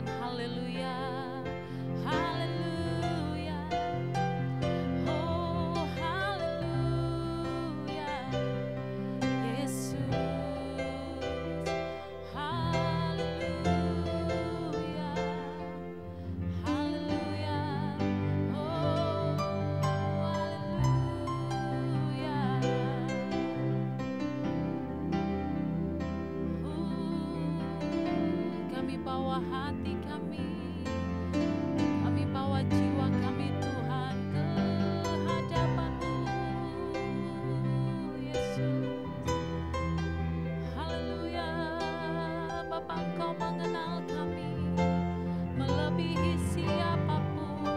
katakan haleluya, haleluya. Oh haleluya, Yesus, haleluya, haleluya. Oh haleluya. Kami bawa hati kami bawa jiwa kami Tuhan ke hadapan-Mu, Yesus. Haleluya, Bapa Engkau mengenal kami melebihi siapapun.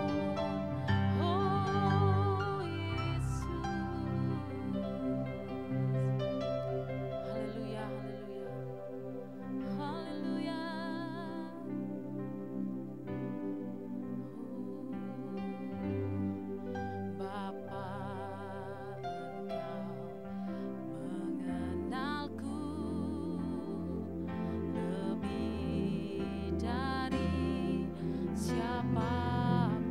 Oh Yesus. Haleluya, haleluya. Haleluya. Bapa, Engkau mengenalku lebih dari siapapun.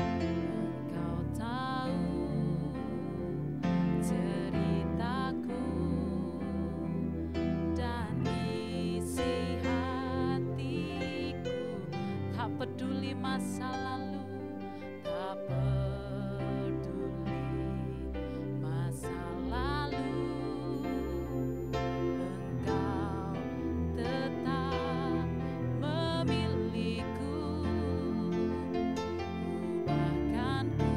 Engkau tahu ceritaku dan isi hatiku. Tak peduli masa lalu, tak peduli masa lalu, Engkau tetap memiliku. Ubahkanku,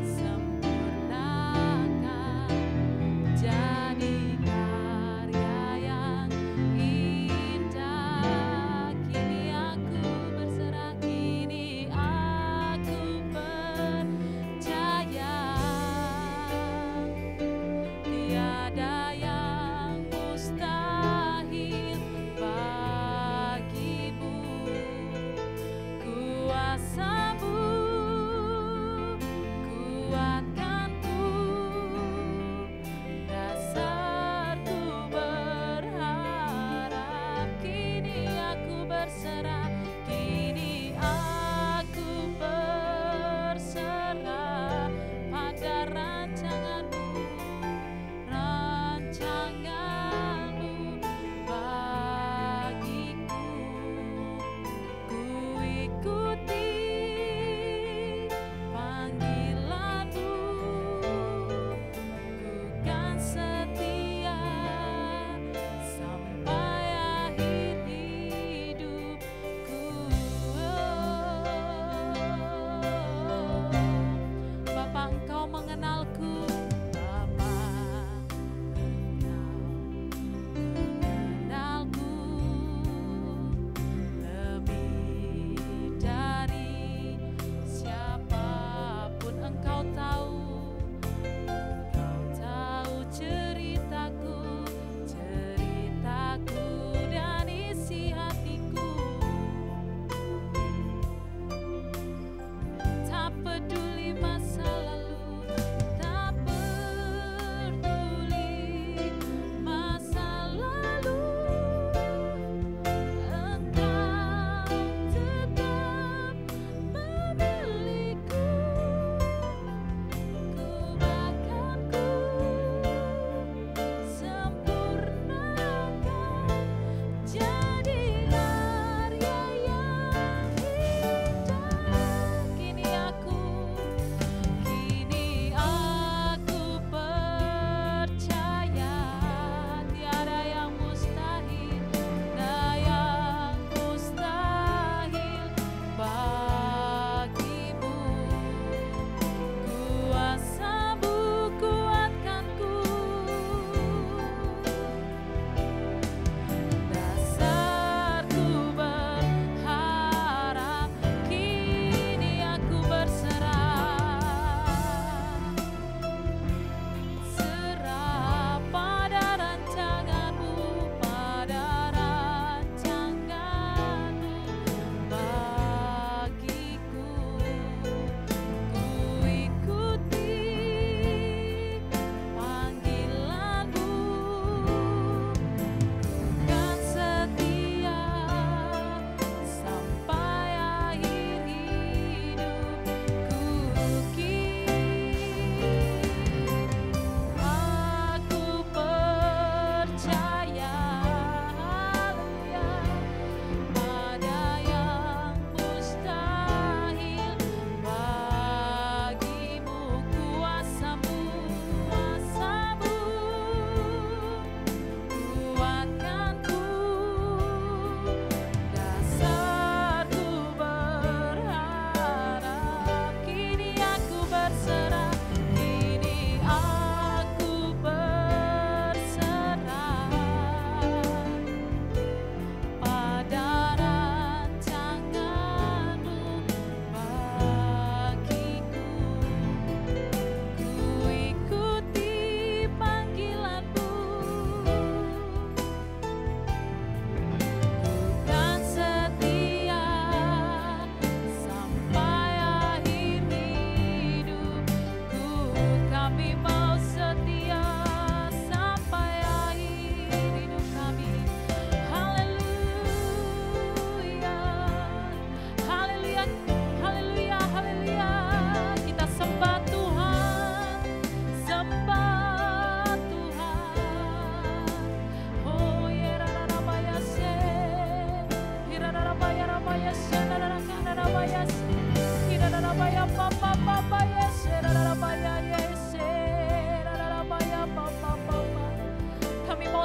sempurnakan jadi karya yang indah. Kini aku berserah,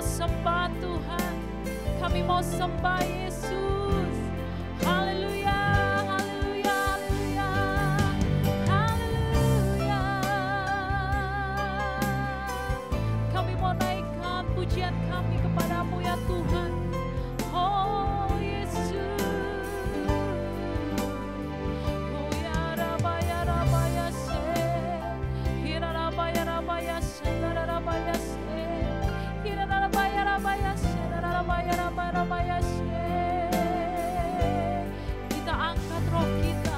mau sembah Tuhan. Kami mau sembah Yesus. Haleluya, haleluya, haleluya, haleluya. Kami mau naikkan pujian kami kepadamu ya Tuhan. Oh Yesus. Oh ya Rabaya Rabaya se. Hira Rabaya Rabaya se. Rabaya se. Hira Rabaya Rabaya se. Rabaya Rabaya Rabaya se. Kita angkat roh kita.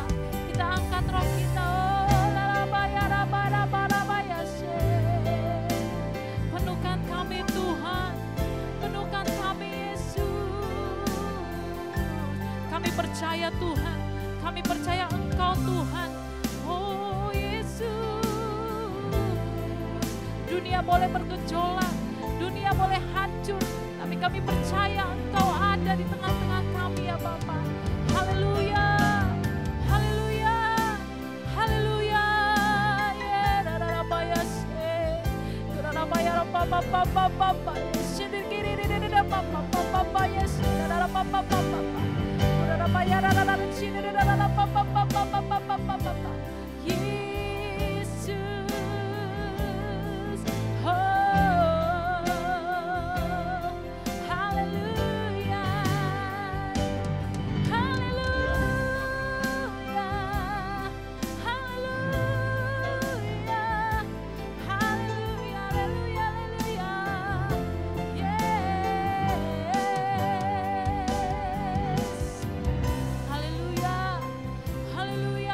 Kita angkat roh kita. Oh Rabaya Rabaya Rabaya Rabaya se. Penuhkan kami Tuhan. Penuhkan kami Yesus. Kami percaya Tuhan. Kami percaya Engkau Tuhan. Oh Yesus. Dunia boleh bergejolak. Dunia boleh hancur. Tapi kami percaya Engkau ada di tengah-tengah kami ya Bapa. Haleluya. Haleluya. Haleluya. Ya Rabaya se. Rabaya Rabaya Rabaya. Sindir kiri Papa yes. Papa. Rabaya Rabaya sindir Papa. Yesus. Oh. Haleluya. Haleluya. Haleluya. Haleluya. Haleluya. Haleluya. Yes. Haleluya. Haleluya.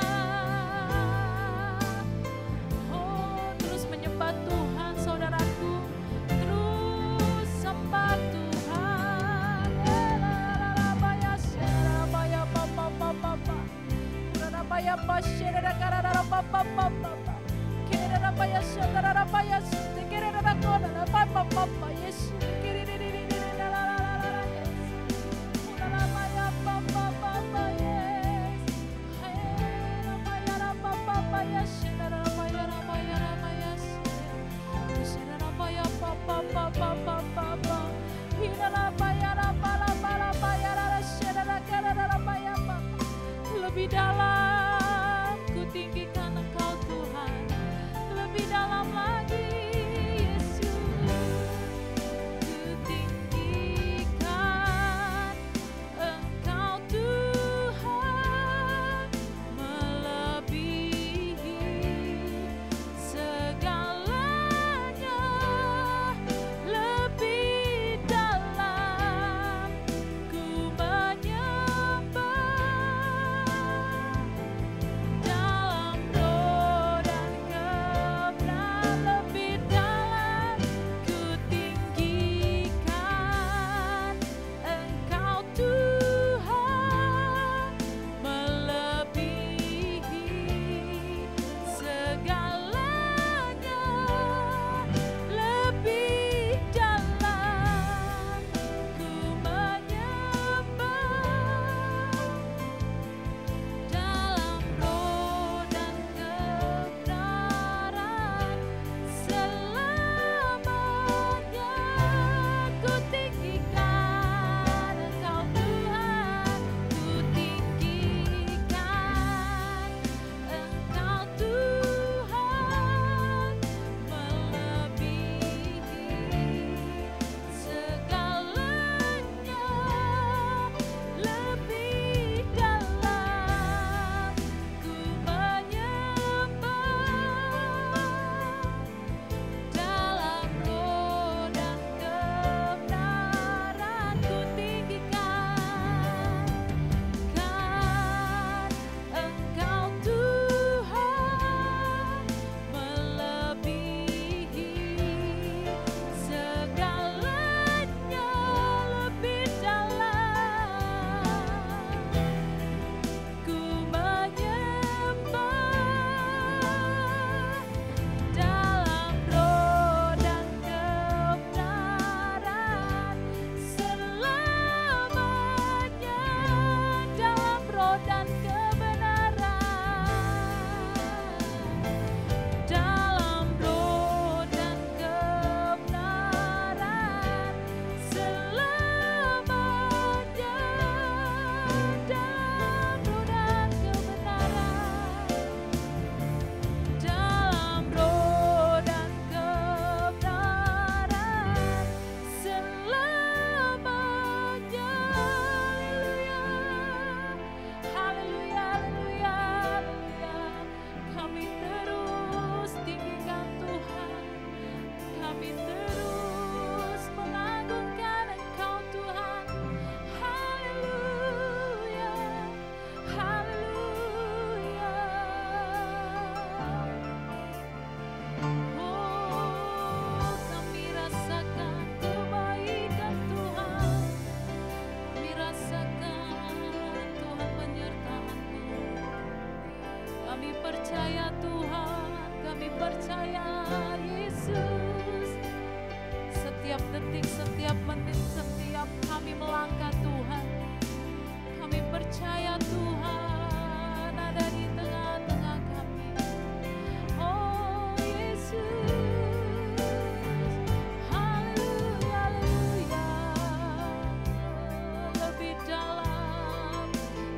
setiap detik, setiap menit, setiap kami melangkah Tuhan. Kami percaya Tuhan ada di tengah-tengah kami. Oh Yesus, haleluya, haleluya.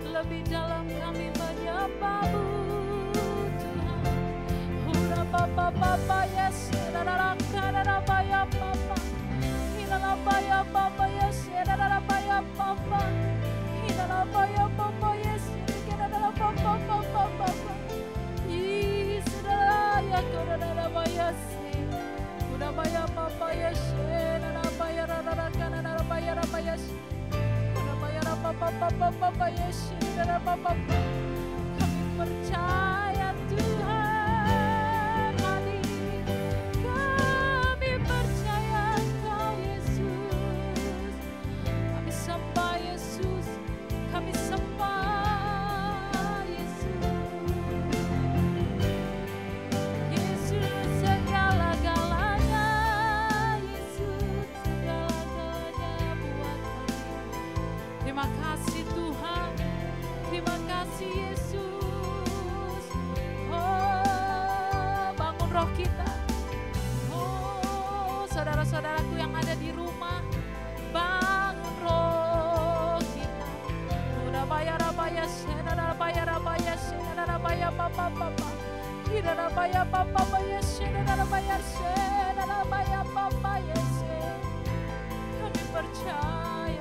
Lebih dalam kami menyembah-Mu Tuhan. Hura papa papa yes, darara darara ya papa. Hilala ya papa yes, darara ya papa. Hilala ya papa yes, darara papa papa papa. Yes, darara ya darara yes. Hura ya papa yes, darara ya darara darara ya yes. Papa Yesus, Papa, kami percaya Tuhan hadir. Kami percaya Engkau Yesus. Kami sembah Yesus, kami sembah Yesus. Yesus segala-galanya, Yesus segala-galanya buat kami. Terima kasih Tuhan, terima kasih Yesus. Oh, bangun roh kita. Oh, saudara-saudaraku yang ada di rumah, bangun roh kita. Udah bayar papa. Kira bayar papa yes. Kami percaya.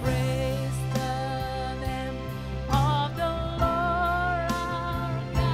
Praise the name of the Lord our God.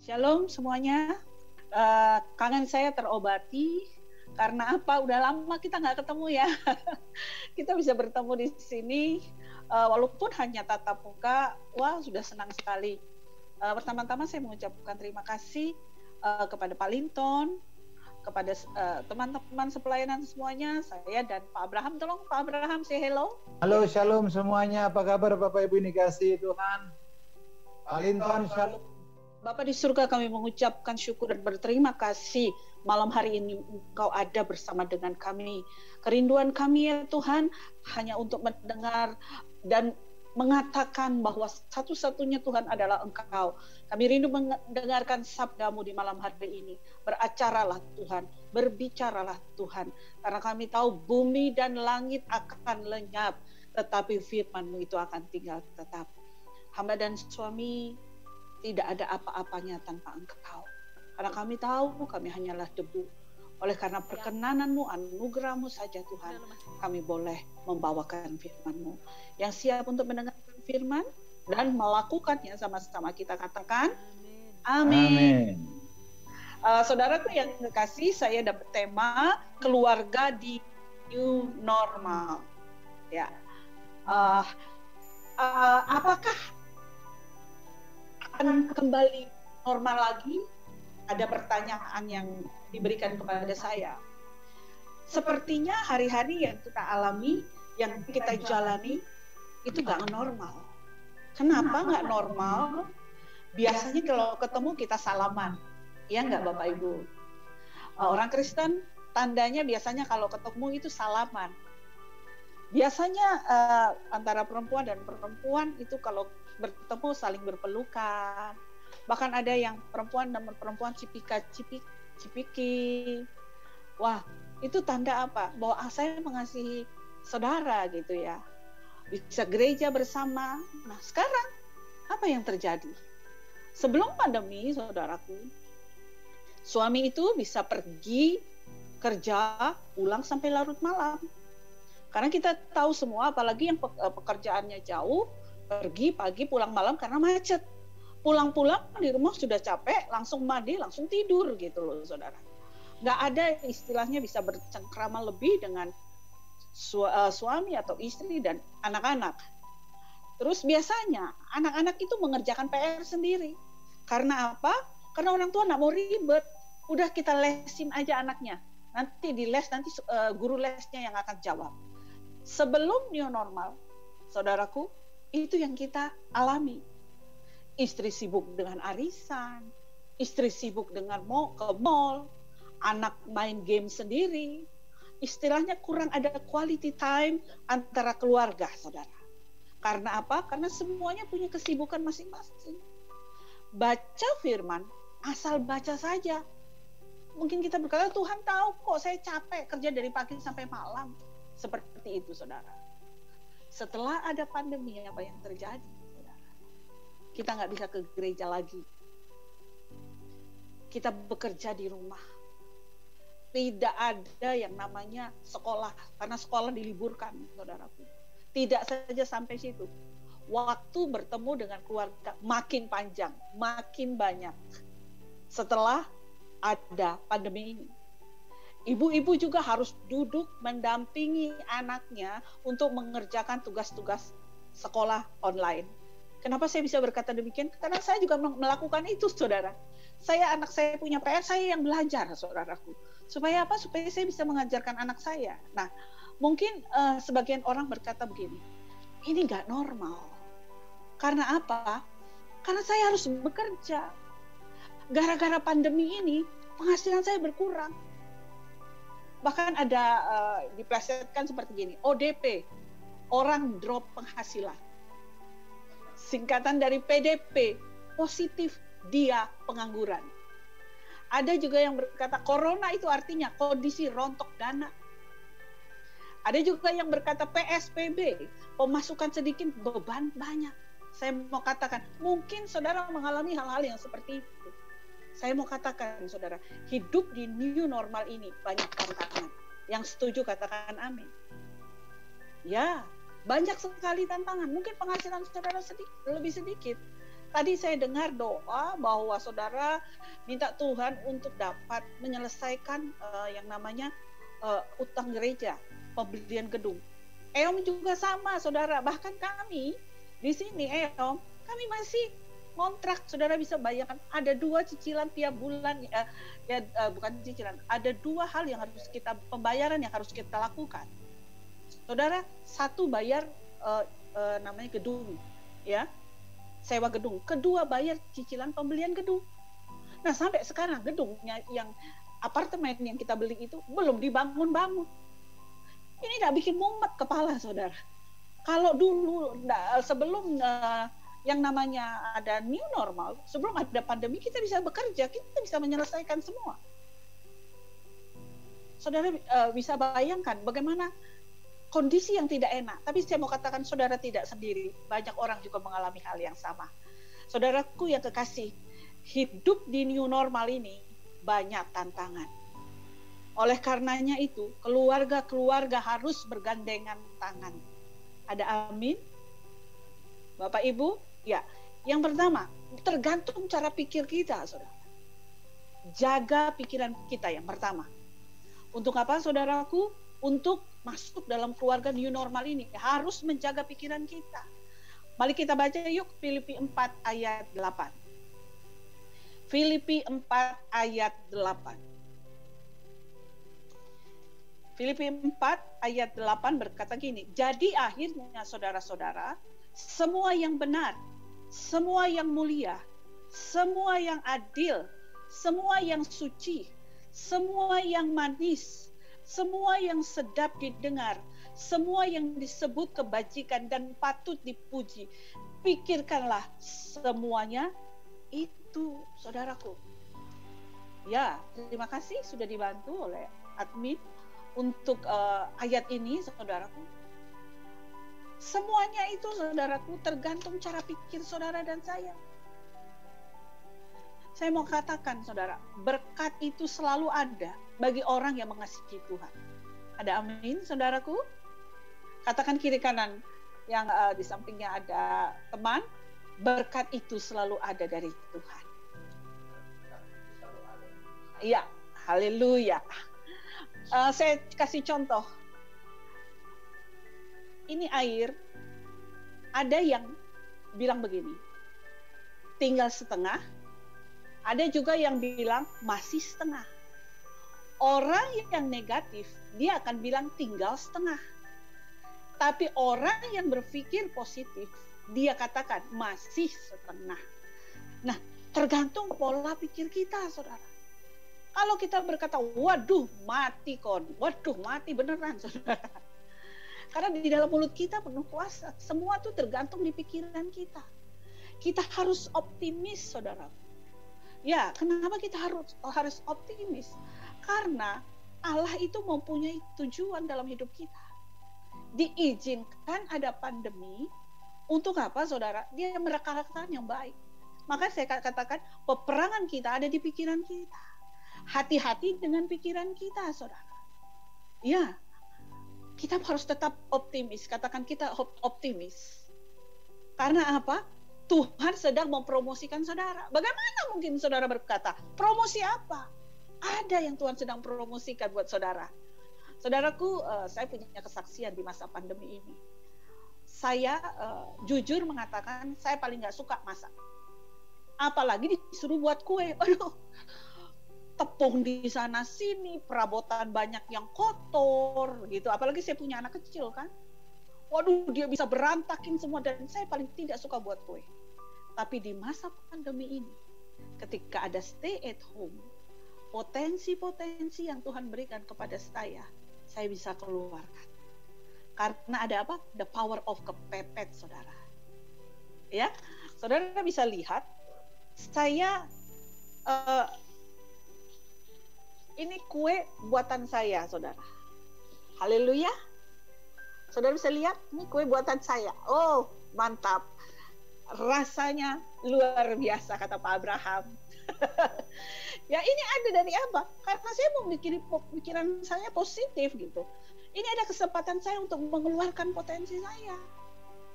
Shalom semuanya. Kangen saya terobati karena apa? Udah lama kita nggak ketemu ya. Kita bisa bertemu di sini, walaupun hanya tatap muka. Wah, sudah senang sekali. Pertama-tama saya mengucapkan terima kasih kepada Pak Linton, kepada teman-teman sepelayanan semuanya, saya dan Pak Abraham. Tolong Pak Abraham say hello. Halo, shalom semuanya. Apa kabar Bapak Ibu ini kasih Tuhan? Pak Linton, shalom. Bapa di surga, kami mengucapkan syukur dan berterima kasih malam hari ini Engkau ada bersama dengan kami. Kerinduan kami ya Tuhan hanya untuk mendengar dan mengatakan bahwa satu-satunya Tuhan adalah Engkau. Kami rindu mendengarkan sabda-Mu di malam hari ini. Beracaralah Tuhan, berbicaralah Tuhan. Karena kami tahu bumi dan langit akan lenyap, tetapi firman-Mu itu akan tinggal tetap. Hamba dan suami tidak ada apa-apanya tanpa Engkau. Karena kami tahu kami hanyalah debu. Oleh karena perkenanan-Mu, anugerah-Mu saja Tuhan, kami boleh membawakan firman-Mu. Yang siap untuk mendengarkan firman dan melakukannya sama-sama kita katakan, amin. Saudaraku yang kekasih, saya dapat tema keluarga di new normal. Ya, apakah akan kembali normal lagi? Ada pertanyaan yang diberikan kepada saya. Sepertinya hari-hari yang kita alami, yang kita jalani, itu nggak normal. Kenapa nggak normal? Biasanya kalau ketemu kita salaman. Ya nggak Bapak Ibu? Orang Kristen tandanya biasanya kalau ketemu itu salaman. Biasanya antara perempuan dan perempuan itu kalau bertemu saling berpelukan. Bahkan ada yang perempuan dan perempuan cipiki. Wah, itu tanda apa? Bahwa saya mengasihi saudara gitu ya. Bisa gereja bersama. Nah, sekarang apa yang terjadi? Sebelum pandemi, saudaraku, suami itu bisa pergi kerja pulang sampai larut malam. Karena kita tahu semua, apalagi yang pekerjaannya jauh, pergi pagi pulang malam karena macet. Pulang-pulang di rumah sudah capek, langsung mandi, langsung tidur gitu loh saudara. Nggak ada istilahnya bisa bercengkrama lebih dengan suami atau istri dan anak-anak. Terus biasanya anak-anak itu mengerjakan PR sendiri. Karena apa? Karena orang tua nggak mau ribet. Udah kita lesin aja anaknya. Nanti di les, nanti guru lesnya yang akan jawab. Sebelum new normal, saudaraku, itu yang kita alami. Istri sibuk dengan arisan, istri sibuk dengan ke mall, anak main game sendiri. Istilahnya kurang ada quality time antara keluarga, saudara. Karena apa? Karena semuanya punya kesibukan masing-masing. Baca firman, asal baca saja. Mungkin kita berkata, Tuhan tahu kok saya capek kerja dari pagi sampai malam. Seperti itu, saudara. Setelah ada pandemi, apa yang terjadi, saudara? Kita nggak bisa ke gereja lagi. Kita bekerja di rumah. Tidak ada yang namanya sekolah, karena sekolah diliburkan, saudaraku. Tidak saja sampai situ. Waktu bertemu dengan keluarga makin panjang, makin banyak. Setelah ada pandemi ini. Ibu-ibu juga harus duduk mendampingi anaknya untuk mengerjakan tugas-tugas sekolah online. Kenapa saya bisa berkata demikian? Karena saya juga melakukan itu, saudara. Anak saya punya PR, saya yang belajar, saudaraku. Supaya apa? Supaya saya bisa mengajarkan anak saya. Nah, mungkin sebagian orang berkata begini, ini nggak normal. Karena apa? Karena saya harus bekerja. Gara-gara pandemi ini, penghasilan saya berkurang. Bahkan ada diplesetkan seperti gini, ODP, orang drop penghasilan. Singkatan dari PDP, positif dia pengangguran. Ada juga yang berkata corona itu artinya kondisi rontok dana. Ada juga yang berkata PSBB, pemasukan sedikit, beban banyak. Saya mau katakan, mungkin saudara mengalami hal-hal yang seperti itu. Saya mau katakan, saudara, hidup di new normal ini banyak tantangan. Yang setuju katakan amin. Ya, banyak sekali tantangan. Mungkin penghasilan saudara lebih sedikit. Tadi saya dengar doa bahwa saudara minta Tuhan untuk dapat menyelesaikan yang namanya utang gereja, pembelian gedung. EOM juga sama, saudara. Bahkan kami di sini EOM, kami masih kontrak. Saudara bisa bayangkan, ada 2 cicilan tiap bulan, bukan cicilan, ada 2 hal yang harus kita, pembayaran yang harus kita lakukan. Saudara, satu bayar namanya gedung, ya, sewa gedung. Kedua bayar cicilan pembelian gedung. Nah, sampai sekarang gedungnya yang apartemen yang kita beli itu belum dibangun-bangun. Ini tidak bikin mumet kepala, saudara. Kalau dulu sebelum yang namanya ada new normal, sebelum ada pandemi, kita bisa bekerja, kita bisa menyelesaikan semua. Saudara bisa bayangkan bagaimana kondisi yang tidak enak. Tapi saya mau katakan saudara tidak sendiri. Banyak orang juga mengalami hal yang sama. Saudaraku yang kekasih, hidup di new normal ini banyak tantangan. Oleh karenanya itu, keluarga-keluarga harus bergandengan tangan. Ada amin? Bapak Ibu? Ya. Yang pertama, tergantung cara pikir kita, saudara. Jaga pikiran kita yang pertama. Untuk apa, saudaraku? Untuk masuk dalam keluarga new normal ini harus menjaga pikiran kita. Mari kita baca yuk Filipi 4 ayat 8. Filipi 4 ayat 8. Filipi 4 ayat 8 berkata gini, jadi akhirnya saudara-saudara, semua yang benar, semua yang mulia, semua yang adil, semua yang suci, semua yang manis, semua yang sedap didengar, semua yang disebut kebajikan dan patut dipuji, pikirkanlah semuanya itu, saudaraku. Ya, terima kasih sudah dibantu oleh admin untuk ayat ini, saudaraku. Semuanya itu, saudaraku, tergantung cara pikir saudara dan saya. Saya mau katakan, saudara, berkat itu selalu ada bagi orang yang mengasihi Tuhan. Ada amin, saudaraku? Katakan kiri kanan yang di sampingnya ada teman, berkat itu selalu ada dari Tuhan. Iya, haleluya. Saya kasih contoh. Ini air, ada yang bilang begini, tinggal setengah, ada juga yang bilang masih setengah. Orang yang negatif, dia akan bilang tinggal setengah. Tapi orang yang berpikir positif, dia katakan masih setengah. Nah, tergantung pola pikir kita, saudara. Kalau kita berkata, waduh mati kon, waduh mati beneran, saudara. Karena di dalam mulut kita penuh kuasa. Semua itu tergantung di pikiran kita. Kita harus optimis, saudara. Ya, kenapa kita harus optimis? Karena Allah itu mempunyai tujuan dalam hidup kita. Diizinkan ada pandemi, untuk apa, saudara? Dia merekarkan yang baik. Maka saya katakan, peperangan kita ada di pikiran kita. Hati-hati dengan pikiran kita, saudara. Ya, kita harus tetap optimis. Katakan kita optimis. Karena apa? Tuhan sedang mempromosikan saudara. Bagaimana mungkin saudara berkata, promosi apa? Ada yang Tuhan sedang promosikan buat saudara. Saudaraku, saya punya kesaksian di masa pandemi ini. Saya jujur mengatakan, saya paling gak suka masak. Apalagi disuruh buat kue. Aduh, tepung di sana sini, perabotan banyak yang kotor gitu. Apalagi saya punya anak kecil kan. Waduh, dia bisa berantakin semua, dan saya paling tidak suka buat kue. Tapi di masa pandemi ini, ketika ada stay at home, potensi-potensi yang Tuhan berikan kepada saya bisa keluarkan. Karena ada apa? The power of kepepet, saudara. Ya, saudara bisa lihat, saya ini kue buatan saya, saudara. Haleluya. Saudara bisa lihat, ini kue buatan saya. Oh, mantap. Rasanya luar biasa, kata Pak Abraham. Ya, ini ada dari apa? Karena saya mau pikiran saya positif gitu. Ini ada kesempatan saya untuk mengeluarkan potensi saya.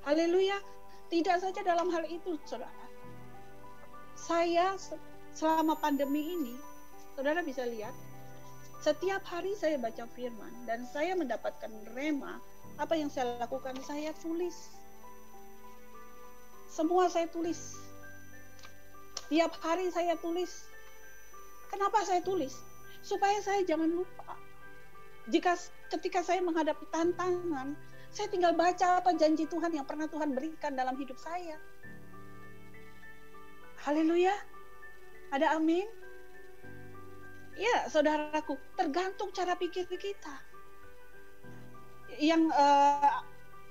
Haleluya. Tidak saja dalam hal itu, saudara. Saya selama pandemi ini, saudara bisa lihat, setiap hari saya baca firman dan saya mendapatkan rema. Apa yang saya lakukan? Saya tulis. Semua saya tulis. Tiap hari saya tulis. Kenapa saya tulis? Supaya saya jangan lupa. Ketika saya menghadapi tantangan, saya tinggal baca apa janji Tuhan yang pernah Tuhan berikan dalam hidup saya. Haleluya. Ada amin? Ya, saudaraku, tergantung cara pikir kita. Yang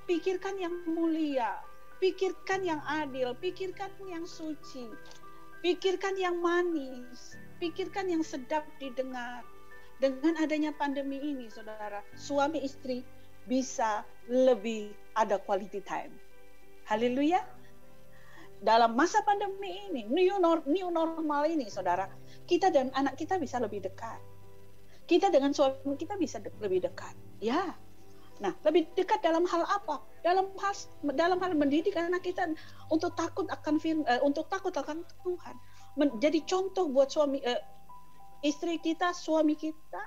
pikirkan yang mulia, pikirkan yang adil, pikirkan yang suci, pikirkan yang manis, pikirkan yang sedap didengar. Dengan adanya pandemi ini, saudara, suami istri bisa lebih ada quality time. Haleluya. Dalam masa pandemi ini, new normal ini, saudara, kita dan anak kita bisa lebih dekat. Kita dengan suami kita bisa lebih dekat. Ya. Nah, lebih dekat dalam hal apa? Dalam hal mendidik anak kita untuk takut akan Tuhan. Menjadi contoh buat istri kita, suami kita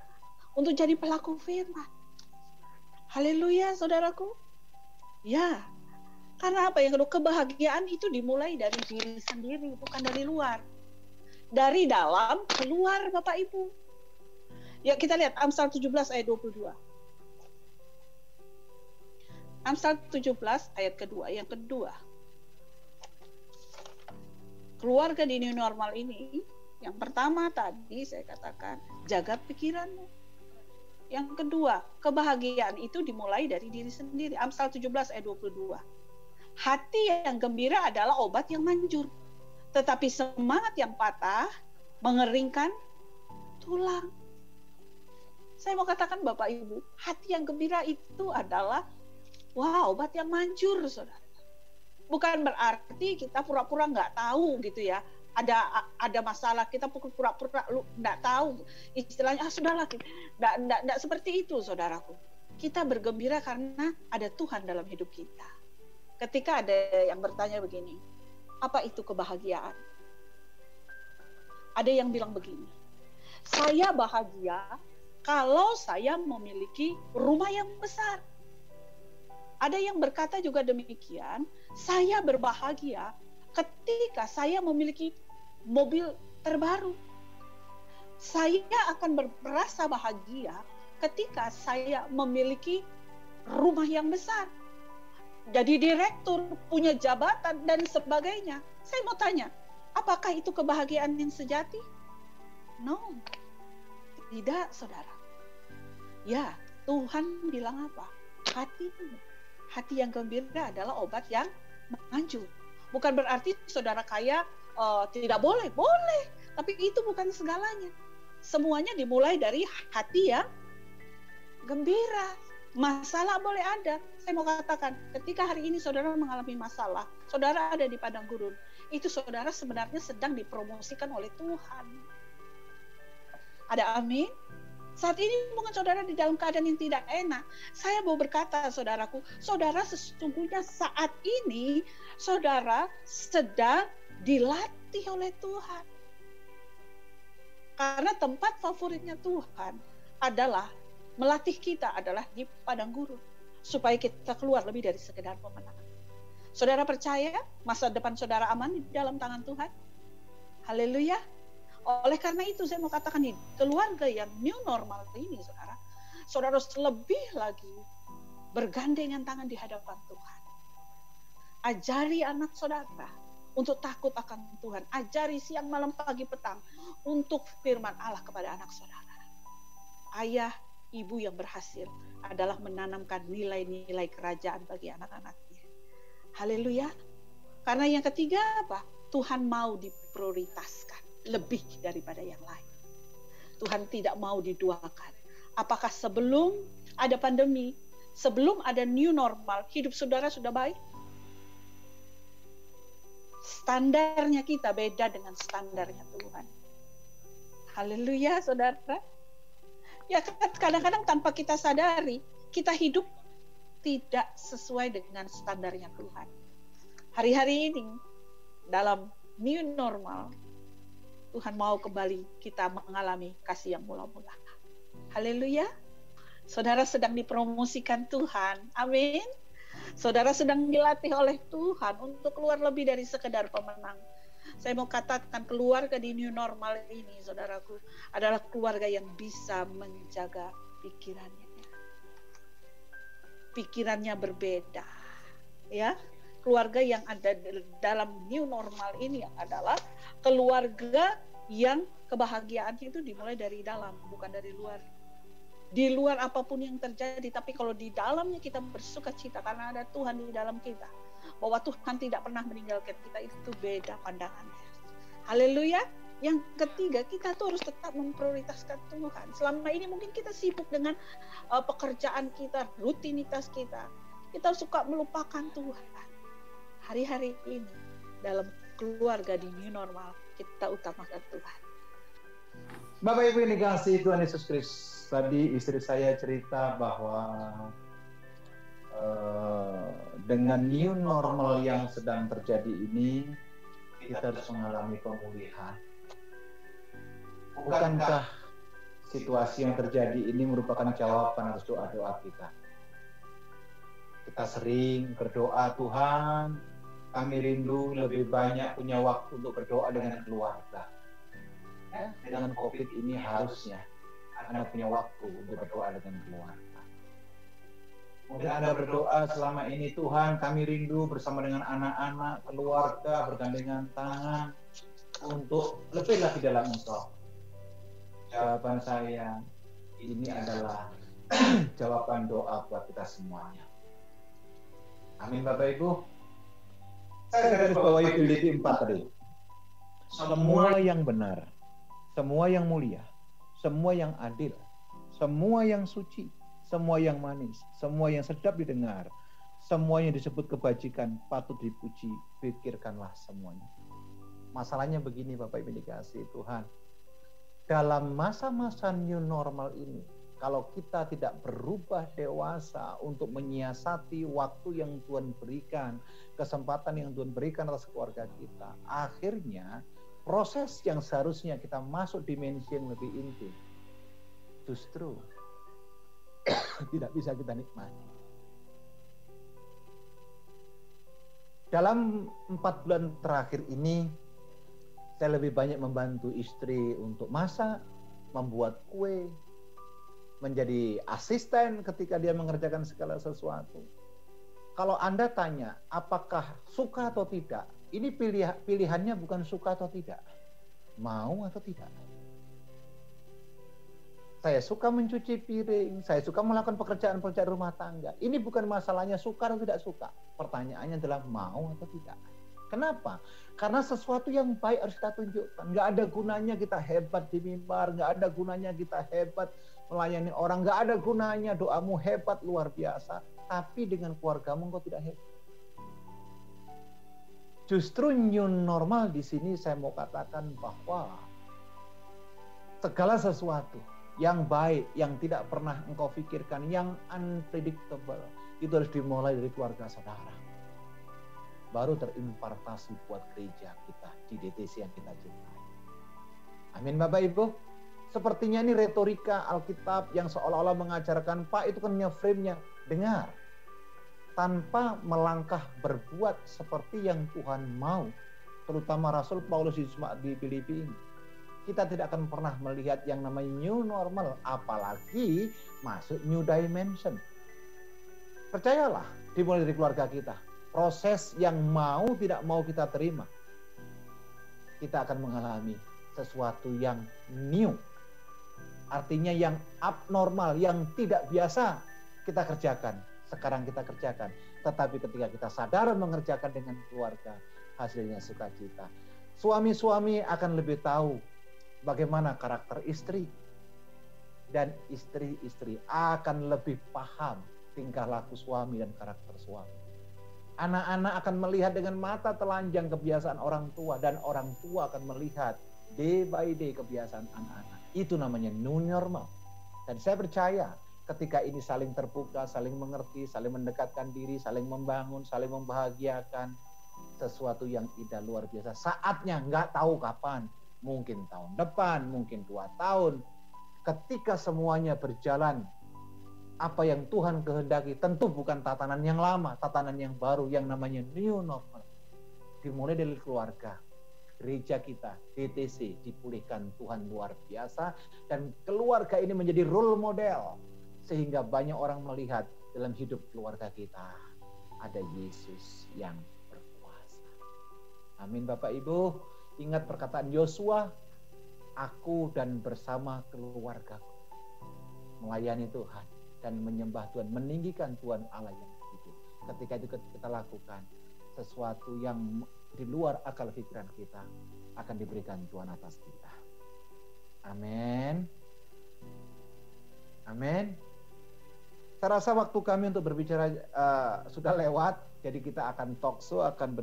untuk jadi pelaku firman. Haleluya, saudaraku. Ya. Karena apa? Yang kedua, kebahagiaan itu dimulai dari diri sendiri, bukan dari luar. Dari dalam keluar, Bapak Ibu. Ya, kita lihat Amsal 17 ayat 22. Amsal 17 ayat kedua. Yang kedua, keluarga di new normal ini, yang pertama tadi saya katakan, jaga pikiranmu. Yang kedua, kebahagiaan itu dimulai dari diri sendiri. Amsal 17 ayat 22. Hati yang gembira adalah obat yang manjur, tetapi semangat yang patah mengeringkan tulang. Saya mau katakan Bapak Ibu, hati yang gembira itu adalah obat yang manjur, saudara. Bukan berarti kita pura-pura nggak tahu gitu ya. Ada masalah, kita pura-pura nggak tahu. Istilahnya, sudahlah. Nggak seperti itu, saudaraku. Kita bergembira karena ada Tuhan dalam hidup kita. Ketika ada yang bertanya begini, apa itu kebahagiaan? Ada yang bilang begini, saya bahagia kalau saya memiliki rumah yang besar. Ada yang berkata juga demikian, saya berbahagia ketika saya memiliki mobil terbaru. Saya akan merasa bahagia ketika saya memiliki rumah yang besar. Jadi direktur, punya jabatan dan sebagainya. Saya mau tanya, apakah itu kebahagiaan yang sejati? No. Tidak, saudara. Ya, Tuhan bilang apa? Hati yang gembira adalah obat yang manjur. Bukan berarti saudara kaya tidak boleh. Tapi itu bukan segalanya. Semuanya dimulai dari hati yang gembira. Masalah boleh ada. Saya mau katakan, ketika hari ini saudara mengalami masalah, saudara ada di padang gurun, itu saudara sebenarnya sedang dipromosikan oleh Tuhan. Ada amin? Saat ini mungkin saudara di dalam keadaan yang tidak enak. Saya mau berkata, saudaraku, saudara sesungguhnya saat ini, saudara sedang dilatih oleh Tuhan. Karena tempat favoritnya Tuhan adalah melatih kita adalah di padang gurun, supaya kita keluar lebih dari sekedar pemenang. Saudara percaya masa depan saudara aman di dalam tangan Tuhan? Haleluya. Oleh karena itu saya mau katakan di keluarga yang new normal ini, saudara harus lebih lagi bergandengan tangan di hadapan Tuhan. Ajari anak saudara untuk takut akan Tuhan. Ajari siang, malam, pagi, petang untuk firman Allah kepada anak saudara. Ayah, ibu yang berhasil adalah menanamkan nilai-nilai kerajaan bagi anak-anaknya. Haleluya. Karena yang ketiga apa? Tuhan mau diprioritaskan lebih daripada yang lain. Tuhan tidak mau diduakan. Apakah sebelum ada pandemi, sebelum ada new normal, hidup saudara sudah baik? Standarnya kita beda dengan standarnya Tuhan. Haleluya, saudara. Ya, kadang-kadang tanpa kita sadari, kita hidup tidak sesuai dengan standarnya Tuhan. Hari-hari ini, dalam new normal, Tuhan mau kembali kita mengalami kasih yang mula-mula. Haleluya. Saudara sedang dipromosikan Tuhan. Amin. Saudara sedang dilatih oleh Tuhan untuk keluar lebih dari sekedar pemenang. Saya mau katakan keluarga di new normal ini, saudaraku, adalah keluarga yang bisa menjaga pikirannya. Pikirannya berbeda. Ya, keluarga yang ada dalam new normal ini adalah keluarga yang kebahagiaannya itu dimulai dari dalam, bukan dari luar. Di luar apapun yang terjadi, tapi kalau di dalamnya kita bersuka cita karena ada Tuhan di dalam kita, bahwa Tuhan tidak pernah meninggalkan kita, itu beda pandangannya. Haleluya. Yang ketiga, kita tuh harus tetap memprioritaskan Tuhan. Selama ini mungkin kita sibuk dengan pekerjaan kita, rutinitas kita. Kita suka melupakan Tuhan. Hari-hari ini dalam keluarga di new normal, kita utamakan Tuhan. Bapak Ibu yang dikasihi Tuhan Yesus Kristus, tadi istri saya cerita bahwa dengan new normal yang sedang terjadi ini, kita harus mengalami pemulihan. Bukankah situasi yang terjadi ini merupakan jawaban atas doa-doa kita? Kita sering berdoa, Tuhan, kami rindu lebih banyak punya waktu untuk berdoa dengan keluarga. Dengan COVID ini harusnya Anda punya waktu untuk berdoa dengan keluarga. Mungkin Anda berdoa selama ini, Tuhan, kami rindu bersama dengan anak-anak, keluarga, bergandengan tangan untuk lebih lagi dalam Engkau. Jawaban saya, ini adalah jawaban doa buat kita semuanya. Amin Bapak Ibu. Saya garis bawahi Filipi 4 tadi. Semua yang benar, semua yang mulia, semua yang adil, semua yang suci, semua yang manis, semua yang sedap didengar, semua yang disebut kebajikan patut dipuji, pikirkanlah semuanya. Masalahnya begini Bapak Ibu dikasihi Tuhan. Dalam masa-masa new normal ini, kalau kita tidak berubah dewasa untuk menyiasati waktu yang Tuhan berikan, kesempatan yang Tuhan berikan atas keluarga kita, akhirnya proses yang seharusnya kita masuk dimensi yang lebih intim, justru tidak bisa kita nikmati. Dalam 4 bulan terakhir ini, saya lebih banyak membantu istri untuk masak, membuat kue, menjadi asisten ketika dia mengerjakan segala sesuatu. Kalau Anda tanya, apakah suka atau tidak? Ini pilihannya bukan suka atau tidak, mau atau tidak. Saya suka mencuci piring, saya suka melakukan pekerjaan-pekerjaan rumah tangga. Ini bukan masalahnya suka atau tidak suka. Pertanyaannya adalah mau atau tidak. Kenapa? Karena sesuatu yang baik harus kita tunjukkan. Nggak ada gunanya kita hebat di mimbar, nggak ada gunanya kita hebat melayani orang, nggak ada gunanya doamu hebat luar biasa, tapi dengan keluargamu engkau tidak hebat. Justru new normal di sini saya mau katakan bahwa segala sesuatu yang baik, yang tidak pernah engkau pikirkan, yang unpredictable, itu harus dimulai dari keluarga saudara. Baru terimpartasi buat gereja kita di DTC yang kita cintai. Amin Bapak Ibu. Sepertinya ini retorika Alkitab yang seolah-olah mengajarkan, Pak itu kan frame-nya, dengar. Tanpa melangkah berbuat seperti yang Tuhan mau. Terutama Rasul Paulus di Filipi ini. Kita tidak akan pernah melihat yang namanya new normal. Apalagi masuk new dimension. Percayalah, dimulai dari keluarga kita. Proses yang mau tidak mau kita terima, kita akan mengalami sesuatu yang new. Artinya yang abnormal, yang tidak biasa kita kerjakan, sekarang kita kerjakan. Tetapi ketika kita sadar mengerjakan dengan keluarga, hasilnya sukacita. Suami-suami akan lebih tahu bagaimana karakter istri. Dan istri-istri akan lebih paham tingkah laku suami dan karakter suami. Anak-anak akan melihat dengan mata telanjang kebiasaan orang tua, dan orang tua akan melihat day by day kebiasaan anak-anak. Itu namanya new normal. Dan saya percaya ketika ini saling terbuka, saling mengerti, saling mendekatkan diri, saling membangun, saling membahagiakan, sesuatu yang indah luar biasa. Saatnya nggak tahu kapan, mungkin tahun depan, mungkin 2 tahun. Ketika semuanya berjalan, apa yang Tuhan kehendaki tentu bukan tatanan yang lama, tatanan yang baru yang namanya new normal. Dimulai dari keluarga. Gereja kita, DTC, dipulihkan Tuhan luar biasa, dan keluarga ini menjadi role model sehingga banyak orang melihat dalam hidup keluarga kita ada Yesus yang berkuasa. Amin. Bapak Ibu, ingat perkataan Yosua, aku dan bersama keluargaku melayani Tuhan dan menyembah Tuhan, meninggikan Tuhan Allah yang hidup. Ketika itu kita lakukan sesuatu yang di luar akal pikiran kita, akan diberikan Tuhan atas kita. Amin. Amin. Saya rasa waktu kami untuk berbicara sudah lewat, jadi kita akan talk show, akan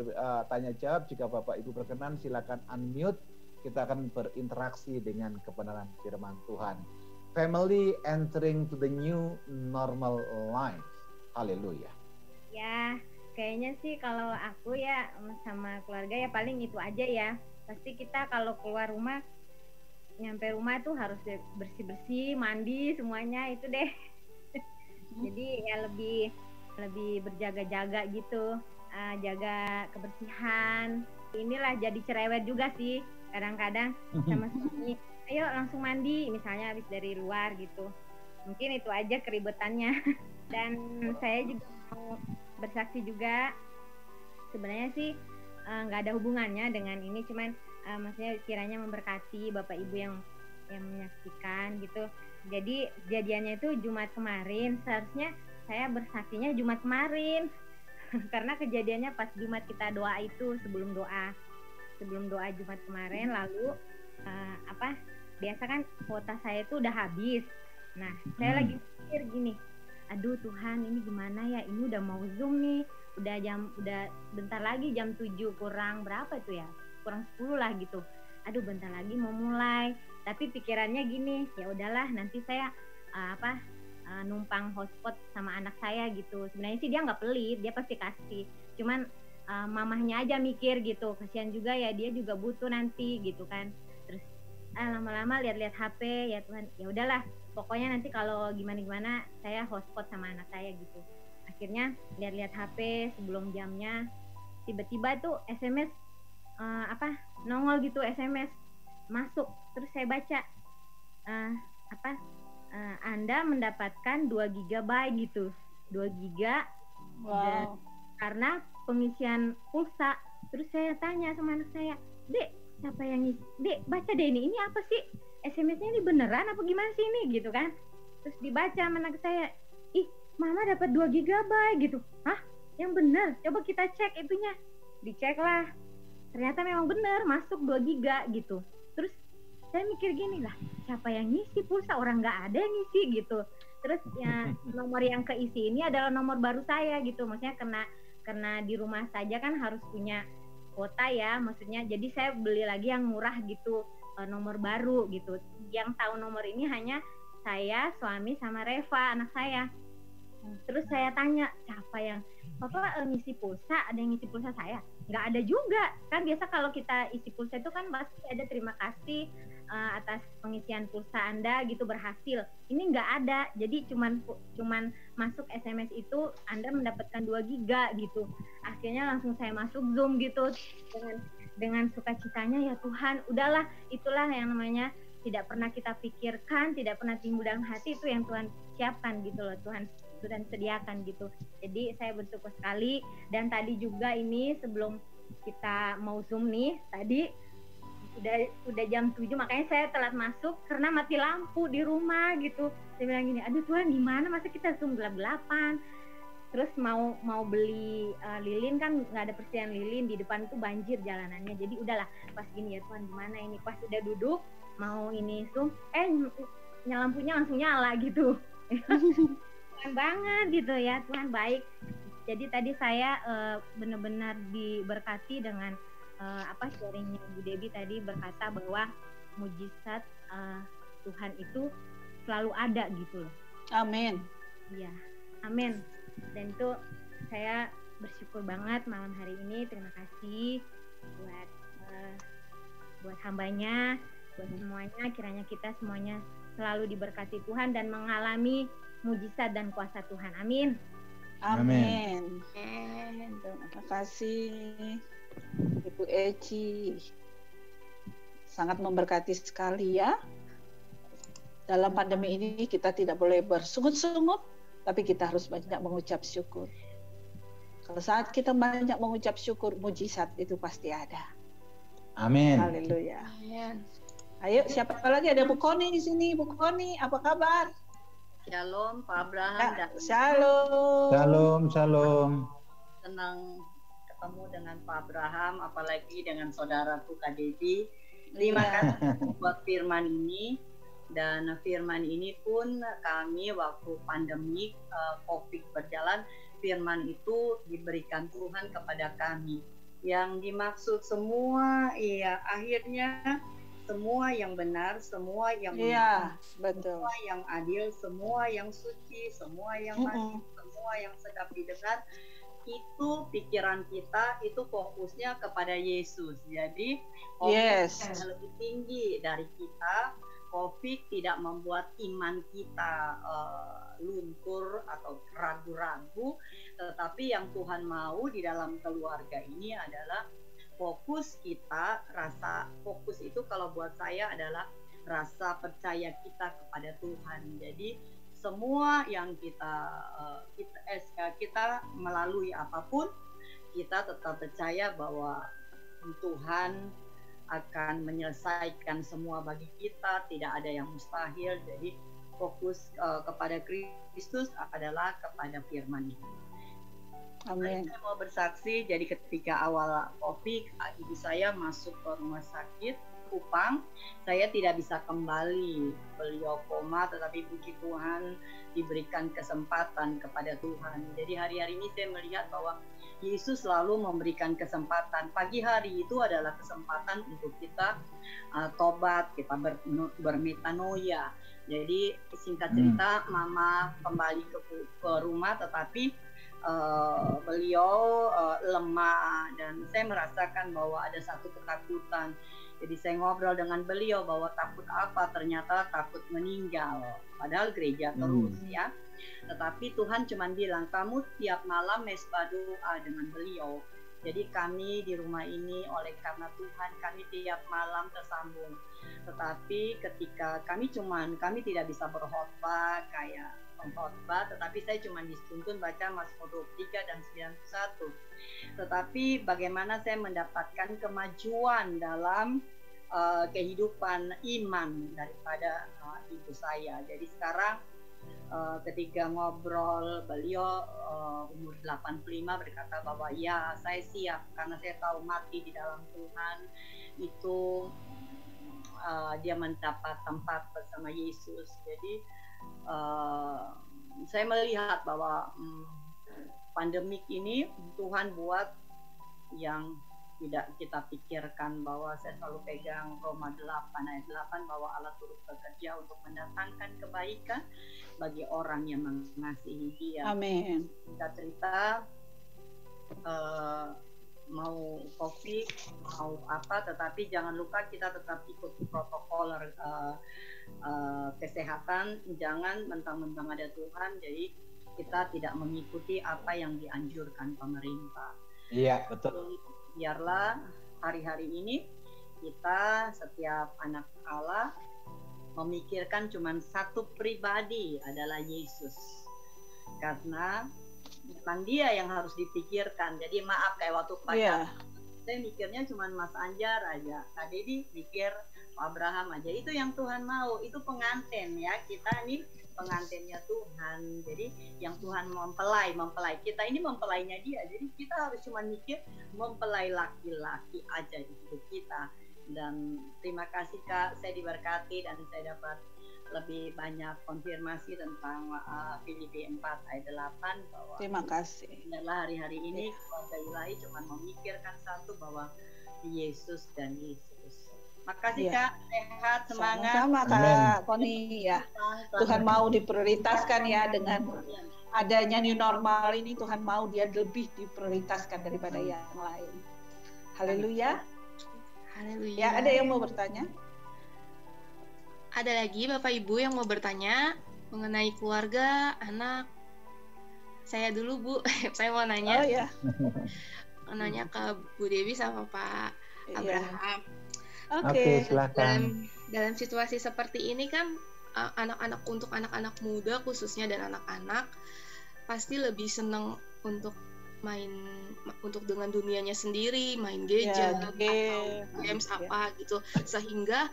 tanya jawab. Jika Bapak Ibu berkenan, silakan unmute. Kita akan berinteraksi dengan kebenaran firman Tuhan. Family entering to the new normal life. Haleluya. Ya, kayaknya sih kalau aku ya sama keluarga ya paling itu aja ya. Pasti kita kalau keluar rumah, nyampe rumah tuh harus bersih-bersih, mandi semuanya itu deh. Jadi ya lebih berjaga-jaga gitu, jaga kebersihan. Inilah jadi cerewet juga sih kadang-kadang sama suami. Ayo langsung mandi misalnya habis dari luar gitu. Mungkin itu aja keribetannya. Dan saya juga mau bersaksi juga, sebenarnya sih nggak ada hubungannya dengan ini, cuman maksudnya kiranya memberkati Bapak Ibu yang menyaksikan gitu. Jadi kejadiannya itu Jumat kemarin, seharusnya saya bersaksinya Jumat kemarin karena kejadiannya pas Jumat kita doa itu, sebelum doa Jumat kemarin. Lalu biasa kan kuota saya itu udah habis. Nah saya lagi pikir gini, aduh Tuhan ini gimana ya, ini udah mau Zoom nih, udah bentar lagi jam 7 kurang berapa itu ya, kurang 10 lah gitu. Aduh bentar lagi mau mulai, tapi pikirannya gini, ya udahlah nanti saya numpang hotspot sama anak saya gitu. Sebenarnya sih dia nggak pelit, dia pasti kasih, cuman mamahnya aja mikir gitu, kasihan juga ya, dia juga butuh nanti gitu kan. Terus lama-lama lihat-lihat HP, ya Tuhan ya udahlah, pokoknya nanti kalau gimana-gimana saya hotspot sama anak saya gitu. Akhirnya lihat-lihat HP sebelum jamnya, tiba-tiba tuh SMS nongol gitu, SMS masuk. Terus saya baca Anda mendapatkan 2 GB gitu, 2 GB. Wow. Karena pengisian pulsa. Terus saya tanya sama anak saya, Dek, siapa yang ngisi? Dek, baca deh ini apa sih? SMS-nya ini beneran apa gimana sih ini gitu kan? Terus dibaca sama anak saya, ih mama dapat 2 GB gitu. Hah? Yang bener? Coba kita cek itunya. Dicek lah. Ternyata memang bener masuk 2 GB gitu. Terus saya mikir gini lah, siapa yang ngisi pulsa? Orang nggak ada yang ngisi gitu. Terus ya nomor yang keisi ini adalah nomor baru saya gitu. Maksudnya karena di rumah saja kan harus punya kuota ya. Maksudnya jadi saya beli lagi yang murah gitu, nomor baru gitu. Yang tahu nomor ini hanya saya, suami sama Reva anak saya. Terus saya tanya, siapa yang Papa ngisi pulsa? Ada yang ngisi pulsa saya? Nggak ada juga. Kan biasa kalau kita isi pulsa itu kan pasti ada terima kasih atas pengisian pulsa Anda gitu berhasil. Ini nggak ada. Jadi cuman masuk SMS itu Anda mendapatkan 2 GB gitu. Akhirnya langsung saya masuk Zoom gitu dengan sukacitanya, ya Tuhan, udahlah, itulah yang namanya tidak pernah kita pikirkan, tidak pernah timbul dalam hati, itu yang Tuhan siapkan gitu loh, Tuhan sediakan gitu. Jadi saya bersyukur sekali. Dan tadi juga ini sebelum kita mau Zoom nih, tadi udah jam 7, makanya saya telat masuk karena mati lampu di rumah gitu. Saya bilang gini, aduh Tuhan gimana, masa kita Zoom gelap-gelapan. Terus mau beli lilin kan nggak ada persediaan lilin, di depan tuh banjir jalanannya. Jadi udahlah pas gini, ya Tuhan gimana ini, pas udah duduk mau ini Zoom, lampunya langsung nyala gitu. Tuhan banget gitu ya, Tuhan baik. Jadi tadi saya benar-benar diberkati dengan sharingnya Bu Debbie tadi, berkata bahwa mujizat Tuhan itu selalu ada gitu loh. Amin. Iya, amin. Dan itu saya bersyukur banget malam hari ini. Terima kasih buat buat hambanya, buat semuanya. Kiranya kita semuanya selalu diberkati Tuhan dan mengalami mujizat dan kuasa Tuhan. Amin. Amin. Terima kasih Ibu Eci. Sangat memberkati sekali ya. Dalam pandemi ini kita tidak boleh bersungut-sungut, tapi kita harus banyak mengucap syukur. Kalau saat kita banyak mengucap syukur, mujizat itu pasti ada. Amin. Haleluya. Ayo, siapa lagi? Ada Bu Koni di sini. Bu Koni, apa kabar? Shalom, Pak Abraham. Dan Shalom. Shalom, shalom. senang ketemu dengan Pak Abraham, apalagi dengan saudaraku Kak Devi. Terima kasih buat firman ini. Dan firman ini pun kami waktu pandemi COVID berjalan, firman itu diberikan Tuhan kepada kami. Yang dimaksud semua, ya akhirnya semua yang benar, semua yang betul. semua yang adil, semua yang suci, semua yang baik, semua yang sedap didengar, itu pikiran kita itu fokusnya kepada Yesus. Jadi fokus yang lebih tinggi dari kita. COVID tidak membuat iman kita luntur atau ragu-ragu, tetapi yang Tuhan mau di dalam keluarga ini adalah fokus kita, rasa fokus itu kalau buat saya adalah rasa percaya kita kepada Tuhan. Jadi semua yang kita melalui apapun, kita tetap percaya bahwa Tuhan akan menyelesaikan semua bagi kita, tidak ada yang mustahil. Jadi fokus kepada Kristus adalah kepada firman ini. Amin. Saya mau bersaksi, jadi ketika awal COVID, ibu saya masuk ke rumah sakit Kupang, saya tidak bisa kembali. Beliau koma, tetapi puji Tuhan diberikan kesempatan kepada Tuhan. Jadi hari-hari ini saya melihat bahwa Yesus selalu memberikan kesempatan. Pagi hari itu adalah kesempatan untuk kita tobat, kita bermetanoia. Jadi singkat cerita, Mama kembali ke rumah, tetapi beliau lemah dan saya merasakan bahwa ada satu ketakutan. Jadi saya ngobrol dengan beliau bahwa takut apa, ternyata takut meninggal. Padahal gereja terus ya. Tetapi Tuhan cuma bilang, kamu tiap malam mesbah doa dengan beliau. Jadi kami di rumah ini oleh karena Tuhan kami tiap malam tersambung. Tetapi ketika kami tidak bisa berkhotbah kayak pengkhotbah, tetapi saya cuma dituntun baca Mazmur 23 dan 91. Tetapi bagaimana saya mendapatkan kemajuan dalam kehidupan iman daripada ibu saya. Jadi sekarang ketika ngobrol beliau umur 85 berkata bahwa ya saya siap karena saya tahu mati di dalam Tuhan itu dia mendapat tempat bersama Yesus. Jadi saya melihat bahwa pandemik ini Tuhan buat yang tidak kita pikirkan, bahwa saya selalu pegang Roma 8 ayat 8 bahwa Allah turut bekerja untuk mendatangkan kebaikan bagi orang yang mengasihi Dia. Amin. Kita cerita mau COVID, mau apa, tetapi jangan lupa kita tetap ikut protokol kesehatan, jangan mentang-mentang ada Tuhan, jadi kita tidak mengikuti apa yang dianjurkan pemerintah. Iya, betul. Biarlah hari-hari ini kita setiap anak Allah memikirkan cuma satu pribadi adalah Yesus. Karena memang dia yang harus dipikirkan. Jadi maaf kayak waktu pacaran, saya mikirnya cuma Mas Anjar aja. Kak Dedi mikir Pak Abraham aja. Itu yang Tuhan mau. Itu pengantin ya. Kita nih pengantinnya Tuhan. Jadi yang Tuhan mempelai. Kita ini mempelainya dia. Jadi kita harus cuma mikir mempelai laki-laki aja di hidup kita. Dan terima kasih Kak, saya diberkati dan saya dapat lebih banyak konfirmasi tentang Filipi 4 ayat 8 bahwa terima kasih. Adalah hari-hari ini keluarga ilahi cuma memikirkan satu, bahwa Yesus dan Yesus. Makasih Iya. Kak, sehat, semangat. Sama Kak Koni ya. Tuhan mau Selamat. diprioritaskan ya dengan adanya new normal ini. Tuhan mau dia lebih diprioritaskan daripada yang lain. Haleluya. Haleluya. Ya, ada yang mau bertanya? Ada lagi Bapak Ibu yang mau bertanya mengenai keluarga, anak. Saya dulu Bu, saya mau Oh nanya, ya. nanya ke Bu Dewi sama Pak Iya. Abraham. Oke. silakan. Dalam situasi seperti ini kan untuk anak-anak muda khususnya dan anak-anak pasti lebih senang untuk untuk dengan dunianya sendiri, main gadget, Ya, atau games ya. apa gitu, sehingga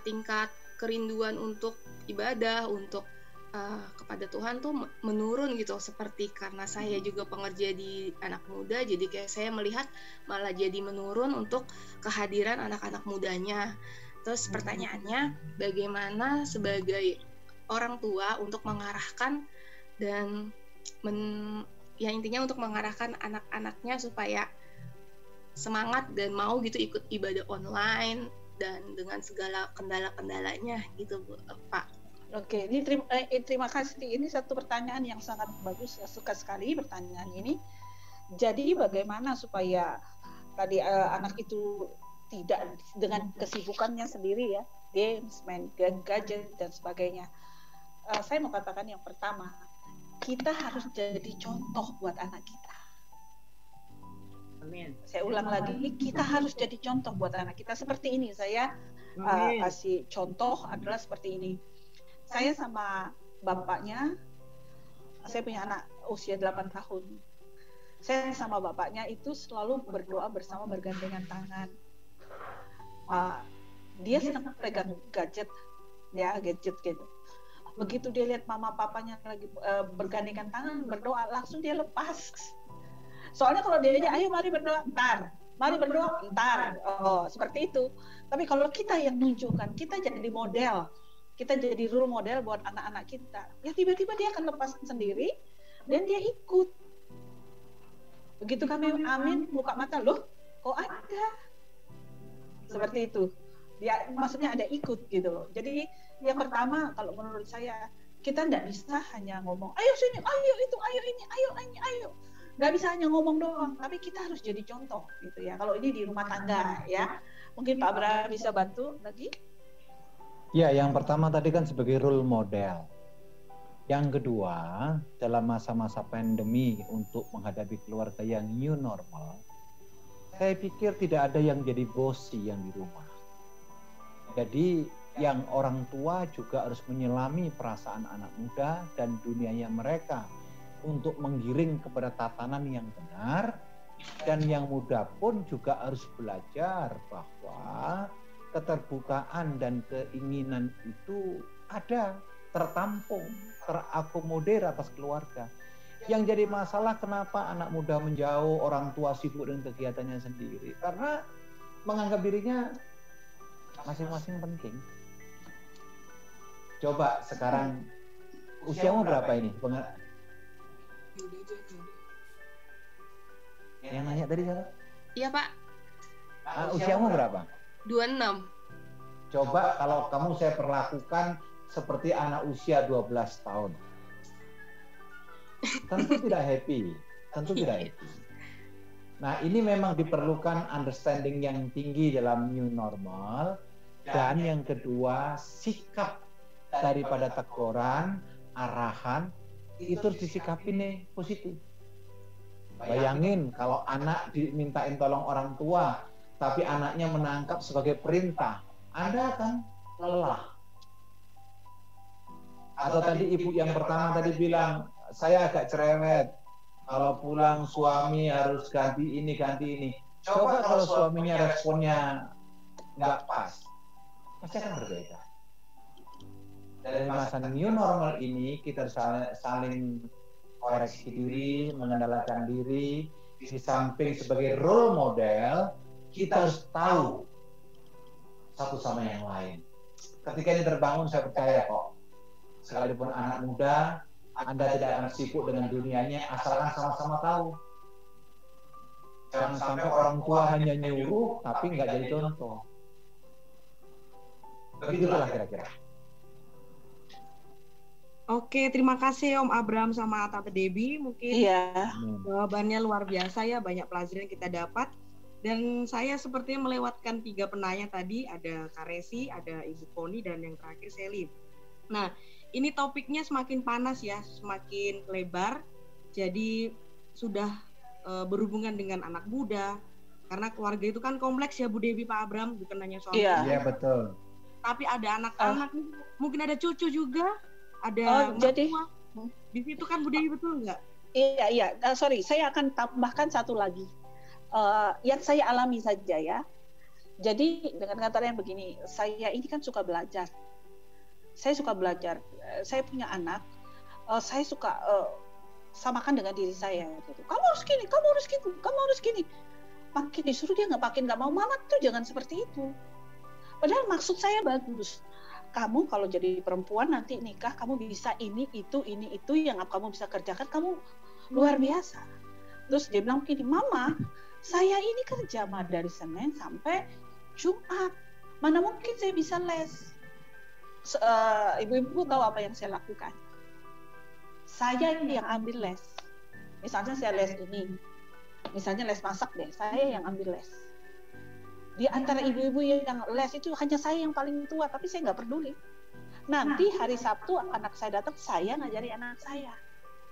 tingkat kerinduan untuk ibadah, untuk kepada Tuhan tuh menurun gitu. Seperti karena saya juga pengerja di anak muda, jadi kayak saya melihat malah jadi menurun untuk kehadiran anak-anak mudanya. Terus pertanyaannya, bagaimana sebagai orang tua untuk mengarahkan dan ya intinya untuk mengarahkan anak-anaknya supaya semangat dan mau gitu ikut ibadah online dan dengan segala kendala-kendalanya gitu Pak. Oke, ini terima kasih. Ini satu pertanyaan yang sangat bagus. Saya suka sekali pertanyaan ini. Jadi bagaimana supaya tadi anak itu tidak dengan kesibukannya sendiri ya, games, main gadget dan sebagainya. Saya mau katakan yang pertama, kita harus jadi contoh buat anak kita. Amin. Saya ulang lagi, kita harus jadi contoh buat anak kita. Seperti ini, saya kasih contoh adalah seperti ini. Saya sama bapaknya, saya punya anak usia 8 tahun. Saya sama bapaknya itu selalu berdoa bersama bergandengan tangan. Dia senang pegang gadget, ya gadget gitu. Begitu dia lihat mama papanya lagi bergandengan tangan berdoa, langsung dia lepas. Soalnya kalau dia aja, ayo mari berdoa, ntar. Mari berdoa, ntar. Oh, seperti itu. Tapi kalau kita yang nunjukkan, kita jadi model. Kita jadi role model buat anak-anak kita. Ya tiba-tiba dia akan lepas sendiri dan dia ikut. Begitu kami amin, buka mata, loh kok ada? Seperti itu. Dia maksudnya ada ikut gitu loh. Jadi yang pertama kalau menurut saya, kita nggak bisa hanya ngomong, ayo sini, ayo itu, ayo ini, ayo ini, ayo. Nggak bisa hanya ngomong doang, tapi kita harus jadi contoh gitu ya. Kalau ini di rumah tangga ya. Mungkin Pak Abraham bisa bantu lagi. Ya, yang pertama tadi kan sebagai role model. Yang kedua, dalam masa-masa pandemi untuk menghadapi keluarga yang new normal, saya pikir tidak ada yang jadi bosi yang di rumah. Jadi yang orang tua juga harus menyelami perasaan anak muda dan dunianya mereka untuk menggiring kepada tatanan yang benar, dan yang muda pun juga harus belajar bahwa keterbukaan dan keinginan itu ada, tertampung, terakomodir atas keluarga. Yang jadi masalah kenapa anak muda menjauh, orang tua sibuk dengan kegiatannya sendiri, karena menganggap dirinya masing-masing penting. Coba sekarang usiamu berapa ini? Yang nanya tadi siapa? Iya Pak, Usiamu berapa? 26. Coba kalau kamu saya perlakukan seperti anak usia 12 tahun. Tentu tidak happy. Tentu tidak happy. Nah, ini memang diperlukan understanding yang tinggi dalam new normal. Dan yang kedua, sikap daripada teguran, arahan, itu harus disikapi nih positif. Bayangin kalau anak dimintain tolong orang tua, tapi anaknya menangkap sebagai perintah, Anda akan lelah. Atau tadi ibu yang pertama tadi bilang, saya agak cerewet, kalau pulang suami harus ganti ini, ganti ini. Coba kalau suaminya responnya nggak pas, pasti akan berbeda. Dari masa new normal ini, kita saling koreksi diri, mengendalikan diri, di samping sebagai role model, kita harus tahu satu sama yang lain. Ketika ini terbangun, saya percaya kok, sekalipun anak muda, Anda tidak akan sibuk dengan dunianya, asalkan sama-sama tahu. Jangan sampai orang tua hanya nyuruh, tapi nggak jadi contoh. Begitulah kira-kira. Oke, terima kasih Om Abraham sama Tante Debbie. Mungkin Iya. jawabannya luar biasa ya, banyak pelajaran yang kita dapat. Dan saya sepertinya melewatkan 3 penanya tadi, ada Kak Resi, ada Ibu Koni, dan yang terakhir Selin. Nah, ini topiknya semakin panas ya, semakin lebar. Jadi sudah berhubungan dengan anak muda, karena keluarga itu kan kompleks ya Bu Debbie, Pak Abraham, bukan hanya soal Iya, betul. tapi ada anak-anak, mungkin ada cucu juga, ada jadi tua. Di situ kan Bu Debbie, betul nggak? iya. Sorry, saya akan tambahkan satu lagi yang saya alami saja ya. Jadi dengan kata yang begini, saya ini kan suka belajar. Saya suka belajar. Saya punya anak. Saya suka samakan dengan diri saya. Gitu. Kamu harus gini, kamu harus gitu, kamu harus gini. Makin disuruh dia nggak mau. Mama tuh jangan seperti itu. Padahal maksud saya bagus. Kamu kalau jadi perempuan nanti nikah, kamu bisa ini itu yang kamu bisa kerjakan, kamu luar biasa. Terus dia bilang begini, Mama, saya ini kerja dari Senin sampai Jumat. Mana mungkin saya bisa les? Ibu-ibu tahu apa yang saya lakukan? Saya yang ambil les. Misalnya saya les ini. Misalnya les masak deh, saya yang ambil les. Di antara ibu-ibu yang les itu hanya saya yang paling tua, tapi saya nggak peduli. Nanti hari Sabtu anak saya datang, saya ngajari anak saya.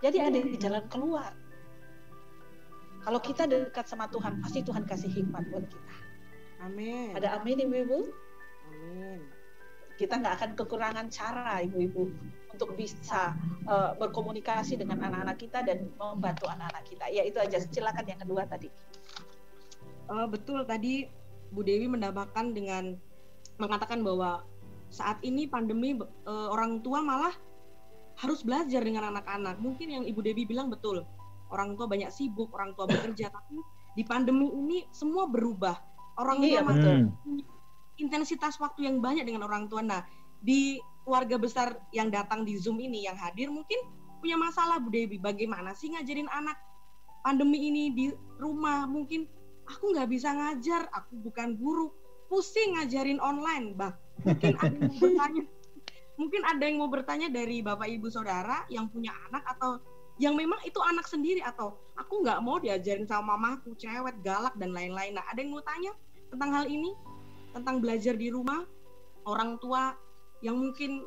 Jadi ada di jalan keluar. Kalau kita dekat sama Tuhan, pasti Tuhan kasih hikmat buat kita. Amin. Ada amin ibu-ibu? Amin. Kita nggak akan kekurangan cara ibu-ibu untuk bisa berkomunikasi dengan anak-anak kita dan membantu anak-anak kita. Ya itu aja. Silakan yang kedua tadi. Betul, tadi Bu Dewi menambahkan dengan mengatakan bahwa saat ini pandemi orang tua malah harus belajar dengan anak-anak. Mungkin yang Ibu Dewi bilang betul. Orang tua banyak sibuk, orang tua bekerja, tapi di pandemi ini semua berubah. Orang tua masih intensitas waktu yang banyak dengan orang tua. Nah, di keluarga besar yang datang di Zoom ini, yang hadir mungkin punya masalah Bu Dewi. Bagaimana sih ngajarin anak pandemi ini di rumah? Mungkin aku nggak bisa ngajar, aku bukan guru, pusing ngajarin online, Mungkin ada yang mau bertanya dari Bapak Ibu Saudara yang punya anak atau yang memang itu anak sendiri, atau aku nggak mau diajarin sama mamaku, cewek, galak, dan lain-lain. Nah, ada yang mau tanya tentang hal ini? Tentang belajar di rumah, orang tua yang mungkin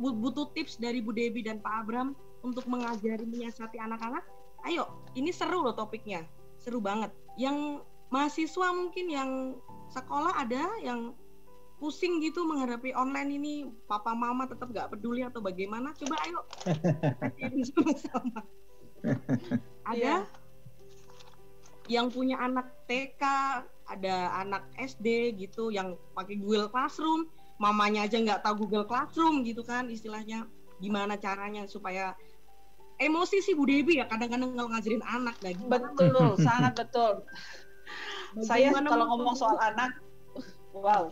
butuh tips dari Bu Debbie dan Pak Abraham untuk mengajari, menyiasati anak-anak? Ayo, ini seru loh topiknya, seru banget. Yang mahasiswa mungkin yang sekolah ada yang pusing gitu menghadapi online ini, papa mama tetap nggak peduli atau bagaimana? Coba ayo sama-sama. Ada yang punya anak TK, ada anak SD gitu yang pakai Google Classroom, mamanya aja nggak tahu Google Classroom gitu kan istilahnya. Gimana caranya supaya emosi sih Bu Debbie ya kadang-kadang kalau ngajarin anak lagi. Betul, sangat betul. Saya kalau ngomong soal anak, wow.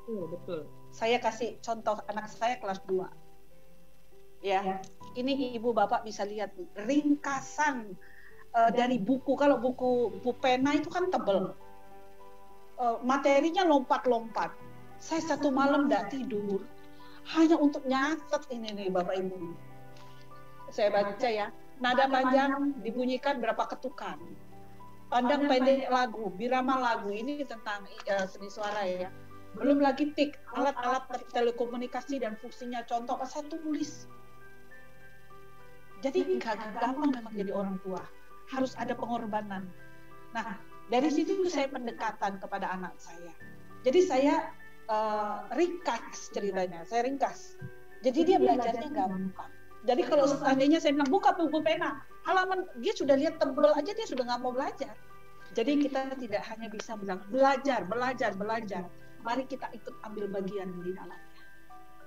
Betul. Saya kasih contoh anak saya kelas 2. Ya. Ini ibu bapak bisa lihat ringkasan dari buku. Kalau buku pena itu kan tebel. Materinya lompat-lompat. Saya satu malam nggak tidur hanya untuk nyatet ini nih Bapak Ibu. Saya baca ya. Nada panjang dibunyikan berapa ketukan. Pandang pendek lagu, birama lagu. Ini tentang seni suara ya. Belum lagi tik, alat-alat telekomunikasi dan fungsinya. Contoh apa saya tulis. Jadi nggak gampang memang jadi orang tua. Harus ada pengorbanan. Nah, dari situ saya pendekatan kepada anak saya. Jadi saya ringkas ceritanya. Saya ringkas. Jadi dia belajarnya gampang. Jadi kalau seandainya saya bilang buka buku pena, halaman dia sudah lihat tebel aja dia sudah nggak mau belajar. Jadi kita tidak hanya bisa bilang belajar. Mari kita ikut ambil bagian di dalamnya.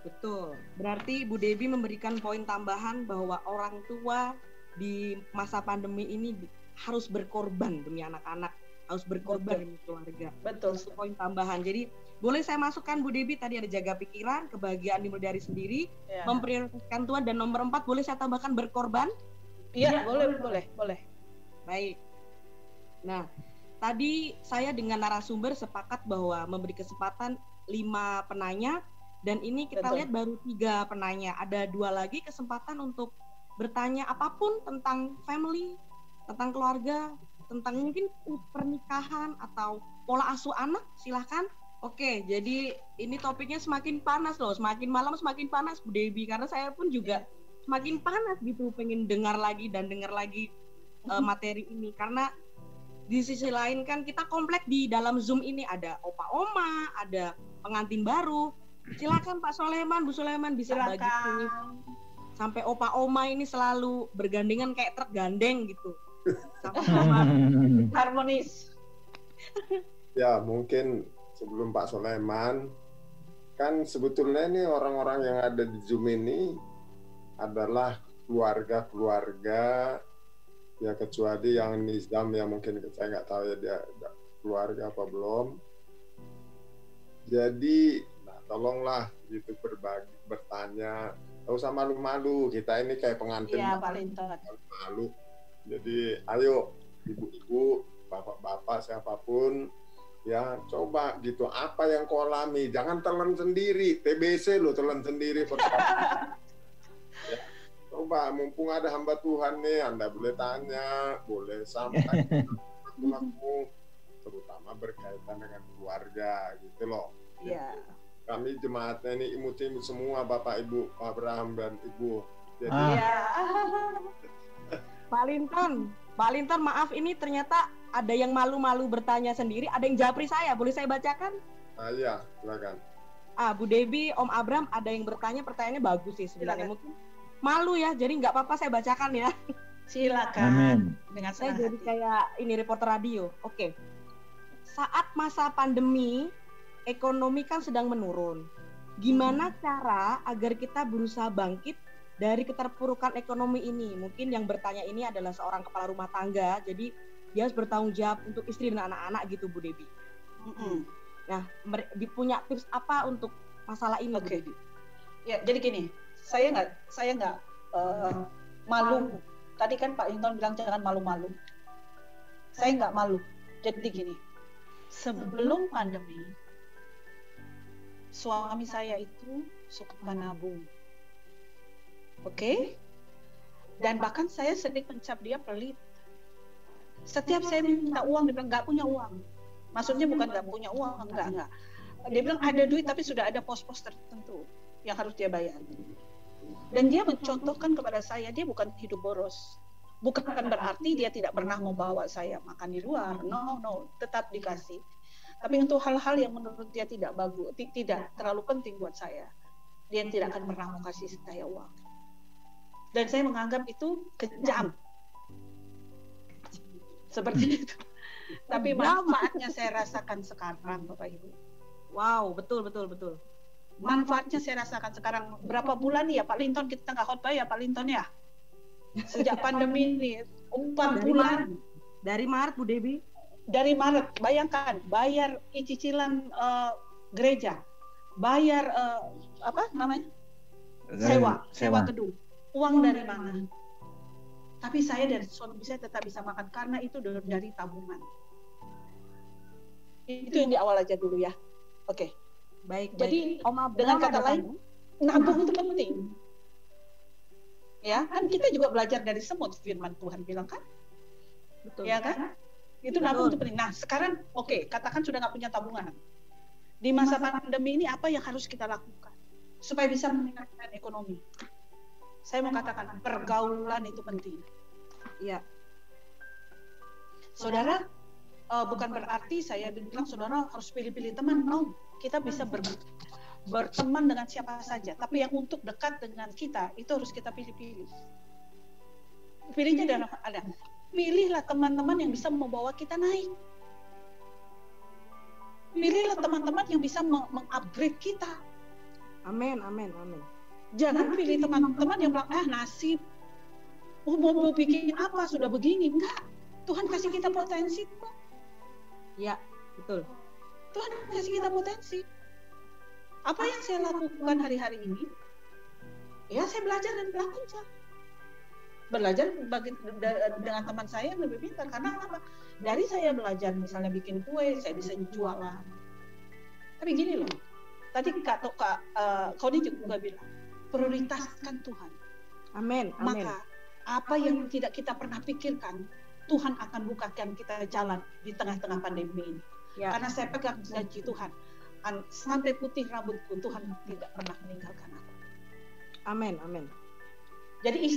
Betul. Berarti Bu Debbie memberikan poin tambahan bahwa orang tua di masa pandemi ini harus berkorban demi anak-anak, harus berkorban demi keluarga. Betul. Itu poin tambahan. Jadi boleh saya masukkan Bu Debbie tadi ada jaga pikiran, kebahagiaan dimulai dari sendiri, memprioritaskan Tuhan, dan nomor 4 boleh saya tambahkan berkorban? Iya, boleh. Baik. Nah, tadi saya dengan narasumber sepakat bahwa memberi kesempatan 5 penanya dan ini kita Betul. lihat baru 3 penanya. Ada 2 lagi kesempatan untuk bertanya apapun tentang family, tentang keluarga, tentang mungkin pernikahan atau pola asuh anak, silahkan. Oke, jadi ini topiknya semakin panas loh, semakin malam semakin panas Bu Debbie, karena saya pun juga semakin panas gitu, pengen dengar lagi materi ini, karena di sisi lain kan kita komplek di dalam Zoom ini ada opa oma, ada pengantin baru. Silakan Pak Soleman, Bu Soleman bisa bagi tips sampai opa oma ini selalu bergandengan kayak truk gandeng gitu. Sama-sama Harmonis. Ya, mungkin sebelum Pak Soleman, kan sebetulnya ini orang-orang yang ada di Zoom ini adalah keluarga-keluarga, ya kecuali yang Islam ya mungkin saya nggak tahu ya dia keluarga apa belum. Jadi, nah, tolonglah gitu bertanya, nggak usah malu-malu. Kita ini kayak pengantin. Iya, Pak Linton. Malu. Jadi, ayo ibu-ibu, bapak-bapak, siapapun, ya coba gitu. Apa yang kau alami? Jangan telan sendiri. TBC lo telan sendiri. Ya, coba, mumpung ada hamba Tuhan nih, Anda boleh tanya, boleh sampaikan laku, terutama berkaitan dengan keluarga gitu loh. Iya. Kami jemaatnya ini imut-imut semua, Bapak Ibu, Pak Abraham dan Ibu. Jadi Iya. Pak Linton, maaf ini ternyata ada yang malu-malu bertanya sendiri, ada yang japri saya, boleh saya bacakan? iya, silakan. Bu Debbie, Om Abraham, ada yang bertanya, pertanyaannya bagus sih sebenarnya. Mungkin malu ya, jadi nggak apa-apa saya bacakan ya. Silakan. Amin. Dengan Saya senang jadi hati. kayak ini reporter radio. Oke. Saat masa pandemi, ekonomi kan sedang menurun. Gimana cara agar kita berusaha bangkit dari keterpurukan ekonomi ini? Mungkin yang bertanya ini adalah seorang kepala rumah tangga, jadi dia harus bertanggung jawab untuk istri dan anak-anak gitu Bu Debbie. Nah, punya tips apa untuk masalah ini Bu Oke. Debbie? Ya, jadi gini, saya nggak malu. Tadi kan Pak Linton bilang jangan malu-malu. Saya nggak malu. Jadi gini, sebelum pandemi, suami saya itu suka nabung. Oke? Dan bahkan saya sering mencap dia pelit. Setiap saya minta uang, dia bilang nggak punya uang. Maksudnya bukan nggak punya uang, enggak. Dia bilang ada duit tapi sudah ada pos-pos tertentu yang harus dia bayar. Dan dia mencontohkan kepada saya, dia bukan hidup boros. Bukan berarti dia tidak pernah membawa saya makan di luar. No, tetap dikasih. Tapi untuk hal-hal yang menurut dia tidak bagus, tidak terlalu penting buat saya, dia tidak akan pernah mau kasih saya uang. Dan saya menganggap itu kejam. Seperti itu. Tapi manfaatnya saya rasakan sekarang, Bapak Ibu. Wow, betul. Manfaatnya saya rasakan sekarang. Berapa bulan ya Pak Linton kita nggak khotbah ya Pak Linton ya? Sejak pandemi ini 4 bulan. Dari Maret Bu Debbie. Dari Maret, bayangkan bayar cicilan gereja, bayar apa namanya? Sewa gedung. Uang dari mana? Tapi saya dari suami saya tetap bisa makan karena itu dari tabungan. Itu yang di awal aja dulu ya. Oke. Baik. Jadi Om Abraham dengan kata ada lain, tanya? nabung itu penting. Ya, kan kita juga belajar dari semut, firman Tuhan bilang kan? Betul. Ya kan? Itu nabung itu penting. Nah, sekarang oke, katakan sudah nggak punya tabungan. Di masa pandemi ini apa yang harus kita lakukan supaya bisa meningkatkan ekonomi? Saya mau katakan pergaulan itu penting. Iya. Saudara, bukan berarti saya bilang saudara harus pilih-pilih teman. No, kita bisa berteman dengan siapa saja. Tapi yang untuk dekat dengan kita itu harus kita pilih-pilih. Pilihnya ada. Pilihlah teman-teman yang bisa membawa kita naik. Pilihlah teman-teman yang bisa mengupgrade kita. Amin. Jangan pilih teman-teman yang bilang, nasib. Mau bikin apa, sudah begini. Enggak. Tuhan kasih kita potensi kok. Iya, betul. Tuhan kasih kita potensi. Apa yang saya lakukan hari-hari ini? Ya, saya belajar dan belajar. Belajar dengan teman saya yang lebih pintar. Karena apa? Dari saya belajar misalnya bikin kue, saya bisa jualan. Tapi gini loh, tadi Koni juga bilang, prioritaskan Tuhan. Amin. Amin. Maka apa yang tidak kita pernah pikirkan, Tuhan akan bukakan kita jalan di tengah-tengah pandemi ini. Ya. Karena saya pegang janji Tuhan, sampai putih rambutku, Tuhan tidak pernah meninggalkan aku. Amin. Amin. Jadi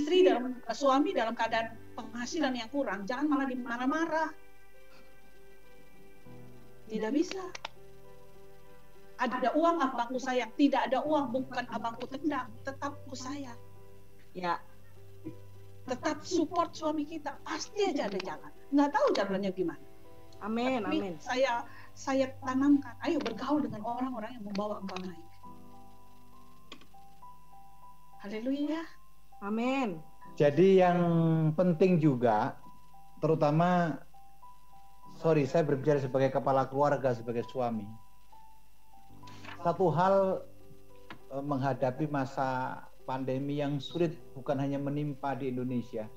suami dalam keadaan penghasilan yang kurang, jangan malah dimarah-marah. Tidak bisa. Ada uang abangku sayang, tidak ada uang bukan abangku tendang, tetap ku sayang. Ya. Tetap support suami kita, pasti aja ada jalan. Nggak tahu jalannya gimana. Amin. Tapi Amin. saya tanamkan, ayo bergaul dengan orang-orang yang membawa engkau naik. Haleluya. Amin. Jadi yang penting juga, terutama, saya berbicara sebagai kepala keluarga, sebagai suami. Satu hal menghadapi masa pandemi yang sulit bukan hanya menimpa di Indonesia.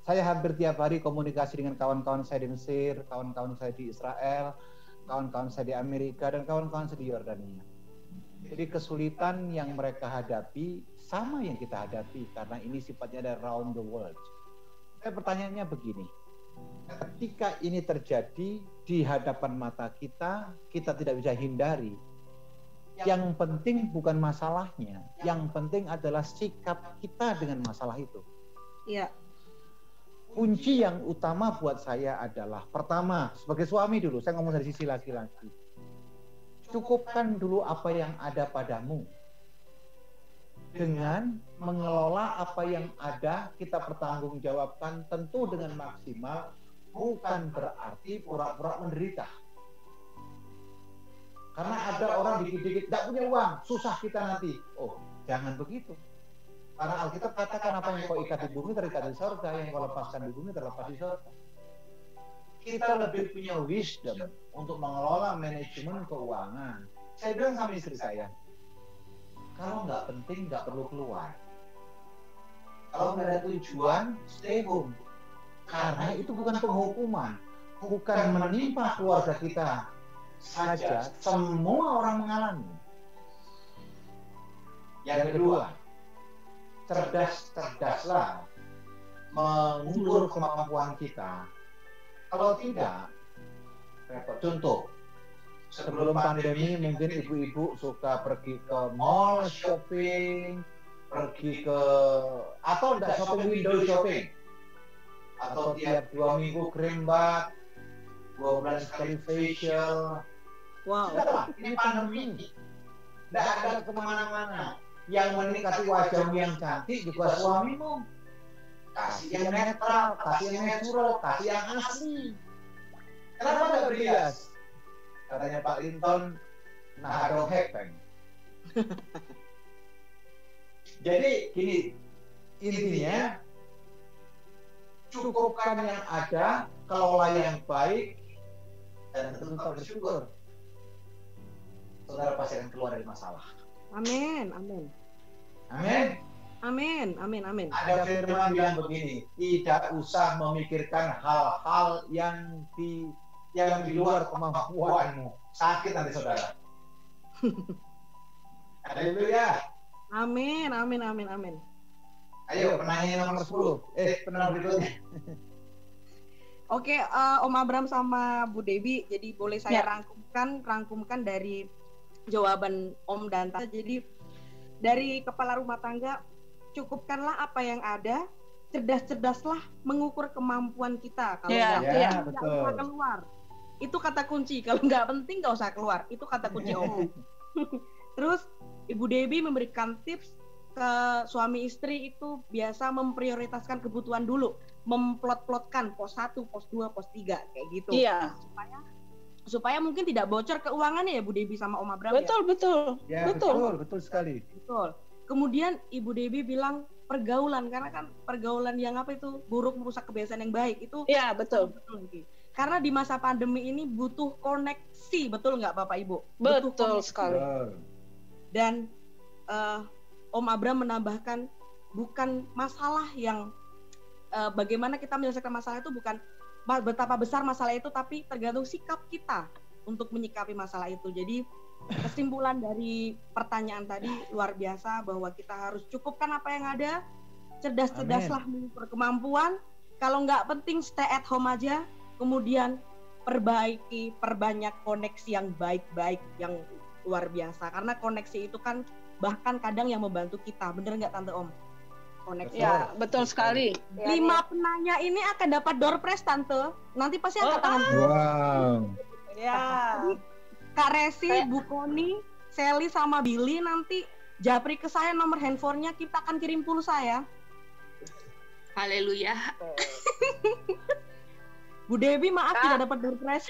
Saya hampir tiap hari komunikasi dengan kawan-kawan saya di Mesir, kawan-kawan saya di Israel, kawan-kawan saya di Amerika, dan kawan-kawan saya di Yordania. Jadi kesulitan yang mereka hadapi sama yang kita hadapi karena ini sifatnya ada around the world. Pertanyaannya begini, ketika ini terjadi di hadapan mata kita, kita tidak bisa hindari. Yang penting bukan masalahnya, yang penting adalah sikap kita dengan masalah itu. Iya. Kunci yang utama buat saya adalah, pertama, sebagai suami dulu, saya ngomong dari sisi laki-laki. Cukupkan dulu apa yang ada padamu. Dengan mengelola apa yang ada, kita pertanggungjawabkan tentu dengan maksimal, bukan berarti pura-pura menderita. Karena ada orang dikit-dikit tidak punya uang, susah kita nanti. Oh, jangan begitu. Karena Alkitab katakan apa yang kau ikat di bumi terikat di surga, yang kau lepaskan di bumi terlepas di surga. Kita lebih punya wisdom untuk mengelola manajemen keuangan. Saya bilang sama istri saya, kalau nggak penting nggak perlu keluar. Kalau nggak ada tujuan, stay home. Karena itu bukan penghukuman, bukan menimpa keluarga kita saja, semua orang mengalami. Yang kedua, cerdas-cerdaslah mengukur kemampuan kita. Kalau tidak, repot. Contoh, sebelum pandemi mungkin ibu-ibu suka pergi ke mall shopping, atau enggak shopping window shopping, atau tiap 2 minggu krim bak, 2 bulan sekali facial. Wow. Sudahlah, ini pandemi. Tidak ada kemana-mana. Yang menikmati wajahmu yang cantik juga suamimu. Kasih yang netral, kasih yang natural, kasih yang asli. Kenapa tidak berhias? Katanya Pak Linton, nah ada hepeng. Jadi gini, intinya cukupkan yang ada, kelola yang baik, dan tetap bersyukur. Saudara pasti akan keluar dari masalah. Amin. Amin. Amin. Amin. Amin. Amin. Ada firman bilang begini, tidak usah memikirkan hal-hal yang di luar kemampuanmu. Sakit nanti saudara. Haleluya. Amin. Amin. Amin. Amin. Ayo penanya nomor 10. Penanya berikutnya. Oke, Om Abram sama Bu Debi, jadi boleh saya rangkumkan dari jawaban Om dan Tante. Jadi dari kepala rumah tangga, cukupkanlah apa yang ada, cerdas-cerdaslah mengukur kemampuan kita. Kalau nggak usah keluar, itu kata kunci. Kalau nggak penting nggak usah keluar, itu kata kunci Om. Terus Ibu Debi memberikan tips ke suami istri itu biasa memprioritaskan kebutuhan dulu, memplot-plotkan pos 1, pos 2, pos 3 kayak gitu. Iya. Supaya mungkin tidak bocor keuangannya ya Bu Debi sama Om Abram. Betul. Ya, betul sekali. Betul. Kemudian Ibu Debi bilang pergaulan, karena kan pergaulan yang apa itu buruk merusak kebiasaan yang baik itu. Iya, betul. Karena di masa pandemi ini butuh koneksi, betul nggak Bapak Ibu? Betul sekali. Dan Om Abram menambahkan bukan masalah yang bagaimana kita menyelesaikan masalah itu, bukan betapa besar masalah itu, tapi tergantung sikap kita. untuk menyikapi masalah itu. Jadi kesimpulan dari pertanyaan tadi luar biasa, bahwa kita harus cukupkan apa yang ada, cerdas-cerdaslah mengukur kemampuan. Kalau nggak penting stay at home aja, kemudian perbanyak koneksi yang baik-baik, yang luar biasa. Karena koneksi itu kan bahkan kadang yang membantu kita, bener nggak Tante Om? Koneksi. Ya, betul sekali. 5 penanya ini akan dapat door prize Tante. Nanti pasti angkat tangan. Wow. Ya. Kak Resi, Bu Koni, Sally sama Billy nanti japri ke saya nomor handphonenya, kita akan kirim pulsa ya. Haleluya. Bu Dewi maaf tidak dapat door prize.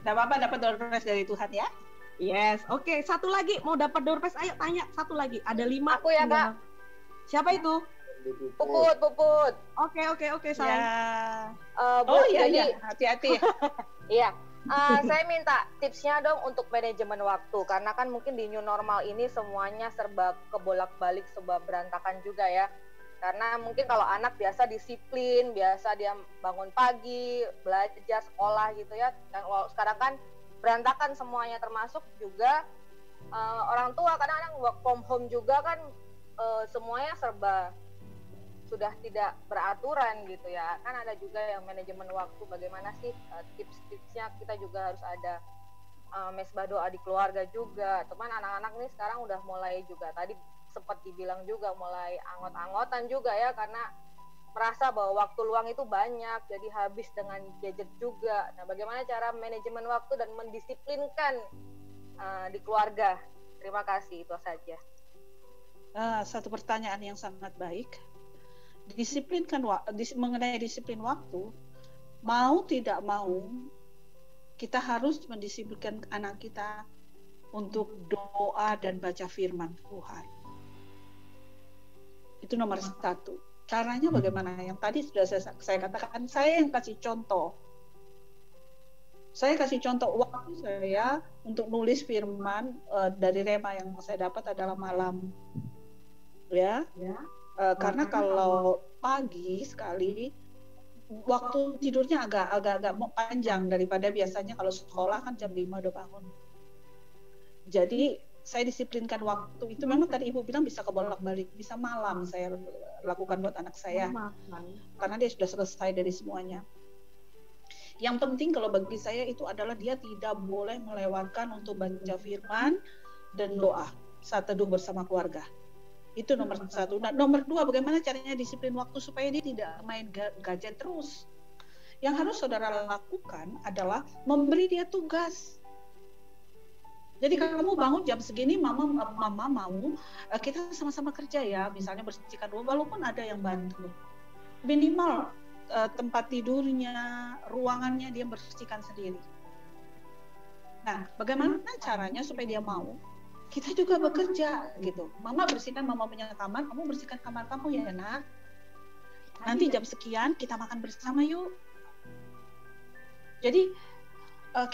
Tidak apa-apa, dapat door prize dari Tuhan ya. Yes, oke. Satu lagi mau dapat door prize, ayo tanya satu lagi. Ada 5. Aku ya, Kak. Siapa itu? Puput. Oke, sayang. Ya. Bu, iya, jadi, hati-hati. Iya. Saya minta tipsnya dong untuk manajemen waktu, karena kan mungkin di new normal ini semuanya serba kebolak-balik, serba berantakan juga ya. Karena mungkin kalau anak biasa disiplin, biasa dia bangun pagi, belajar, sekolah gitu ya. Dan sekarang kan berantakan semuanya, termasuk juga orang tua kadang-kadang work from home juga kan, semuanya serba sudah tidak beraturan gitu ya. Kan ada juga yang manajemen waktu, bagaimana sih tips-tipsnya. Kita juga harus ada mesbah doa di keluarga juga. Cuman anak-anak nih sekarang udah mulai juga, tadi sempat dibilang juga, mulai anggot-anggotan juga ya, karena merasa bahwa waktu luang itu banyak, jadi habis dengan gadget juga. Nah, bagaimana cara manajemen waktu dan mendisiplinkan di keluarga? Terima kasih, itu saja. Satu pertanyaan yang sangat baik. Mengenai disiplin waktu, mau tidak mau kita harus mendisiplinkan anak kita untuk doa dan baca firman Tuhan. Itu nomor 1. Caranya bagaimana? Yang tadi sudah saya katakan, saya yang kasih contoh. Saya kasih contoh waktu saya untuk nulis firman dari Rema yang saya dapat adalah malam. Ya. Karena kalau pagi sekali waktu tidurnya agak panjang daripada biasanya. Kalau sekolah kan jam 5 udah bangun. Jadi saya disiplinkan waktu itu. Memang tadi Ibu bilang bisa kebolak-balik, bisa malam saya lakukan buat anak saya. Karena dia sudah selesai dari semuanya. Yang penting kalau bagi saya itu adalah dia tidak boleh melewatkan untuk baca firman dan doa saat teduh bersama keluarga. Itu nomor 1. Nah, nomor 2, bagaimana caranya disiplin waktu supaya dia tidak main gadget terus. Yang harus saudara lakukan adalah memberi dia tugas. Jadi kamu bangun jam segini, mama mau kita sama-sama kerja ya, misalnya bersihkan rumah, walaupun ada yang bantu. Minimal tempat tidurnya, ruangannya dia bersihkan sendiri. Nah, bagaimana caranya supaya dia mau? Kita juga bekerja gitu. Mama bersihkan mama punya kamar, kamu bersihkan kamar kamu ya nak. Nanti jam sekian kita makan bersama yuk. Jadi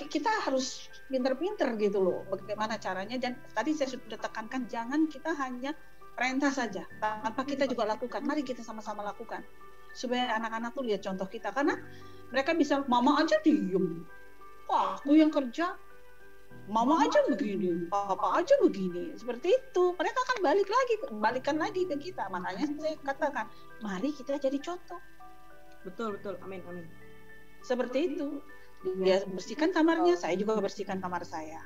kita harus pinter-pinter gitu loh bagaimana caranya. Dan tadi saya sudah tekankan, jangan kita hanya perintah saja tanpa kita juga lakukan. Mari kita sama-sama lakukan supaya anak-anak tuh lihat contoh kita. Karena mereka bisa, mama aja diem, wah aku yang kerja, mama aja begini, papa aja begini, seperti itu. Mereka akan balikan lagi ke kita. Makanya saya katakan, mari kita jadi contoh. Betul, amin. Seperti itu. Dia bersihkan kamarnya, saya juga bersihkan kamar saya.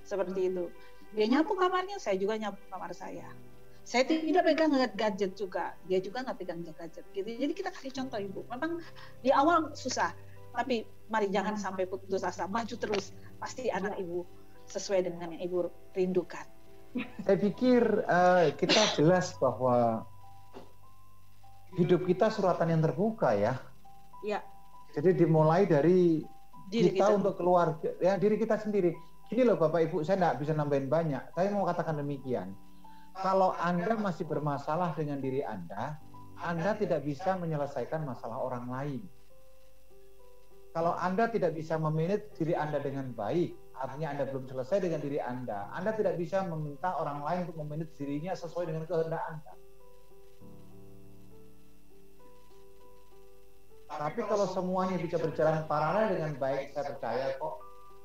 Seperti itu. Dia nyapu kamarnya, saya juga nyapu kamar saya. Saya tidak pegang gadget juga, dia juga nggak pegang gadget. Gitu. Jadi kita kasih contoh Ibu. Memang di awal susah, tapi mari jangan sampai putus asa, maju terus. Pasti anak Ibu sesuai dengan yang Ibu rindukan. Saya pikir kita jelas bahwa hidup kita suratan yang terbuka ya. Iya. Jadi dimulai dari Diri kita kita untuk keluarga, ya diri kita sendiri. Gini loh Bapak Ibu, saya nggak bisa nambahin banyak. Saya mau katakan demikian. Kalau Anda masih bermasalah dengan diri Anda tidak bisa menyelesaikan masalah orang lain. Kalau Anda tidak bisa memanage diri Anda dengan baik, artinya Anda belum selesai dengan diri Anda tidak bisa meminta orang lain untuk memanage dirinya sesuai dengan kehendak Anda. Tapi kalau semuanya bisa berjalan paralel dengan baik, saya percaya kok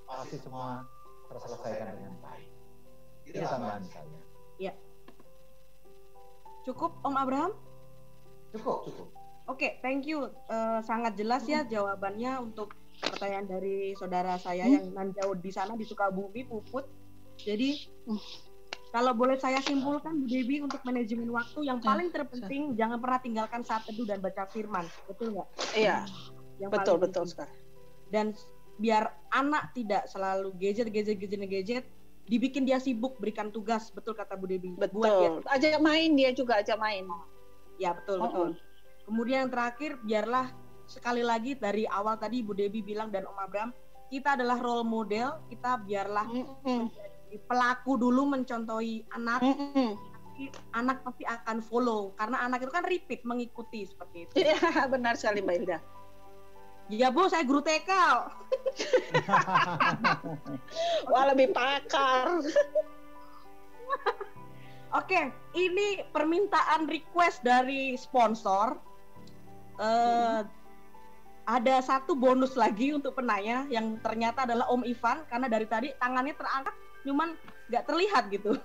pasti semua terselesaikan dengan baik. Itu tambahan saya. Ya. Cukup Om Abraham? Cukup. Oke, thank you. Sangat jelas ya jawabannya untuk pertanyaan dari saudara saya yang nan jauh di sana di Sukabumi, Puput. Jadi kalau boleh saya simpulkan Bu Debbie, untuk manajemen waktu yang paling terpenting jangan pernah tinggalkan saat teduh dan baca firman, betul nggak? Iya, Yang betul sekali. Dan biar anak tidak selalu gadget, dibikin dia sibuk, berikan tugas, betul kata Bu Debbie. Betul. Ajak main, dia juga ajak main. Ya betul. Kemudian yang terakhir, biarlah sekali lagi dari awal tadi Bu Debbie bilang dan Om Abraham, kita adalah role model, kita biarlah menjadi pelaku dulu, mencontohi anak. Anak pasti akan follow, karena anak itu kan repeat, mengikuti seperti itu. Iya, benar sekali Mbak Hilda. Ya Bu, saya guru TK. Wah, lebih pakar. Oke, ini permintaan request dari sponsor. Ada satu bonus lagi untuk penanya yang ternyata adalah Om Ivan, karena dari tadi tangannya terangkat cuman nggak terlihat gitu.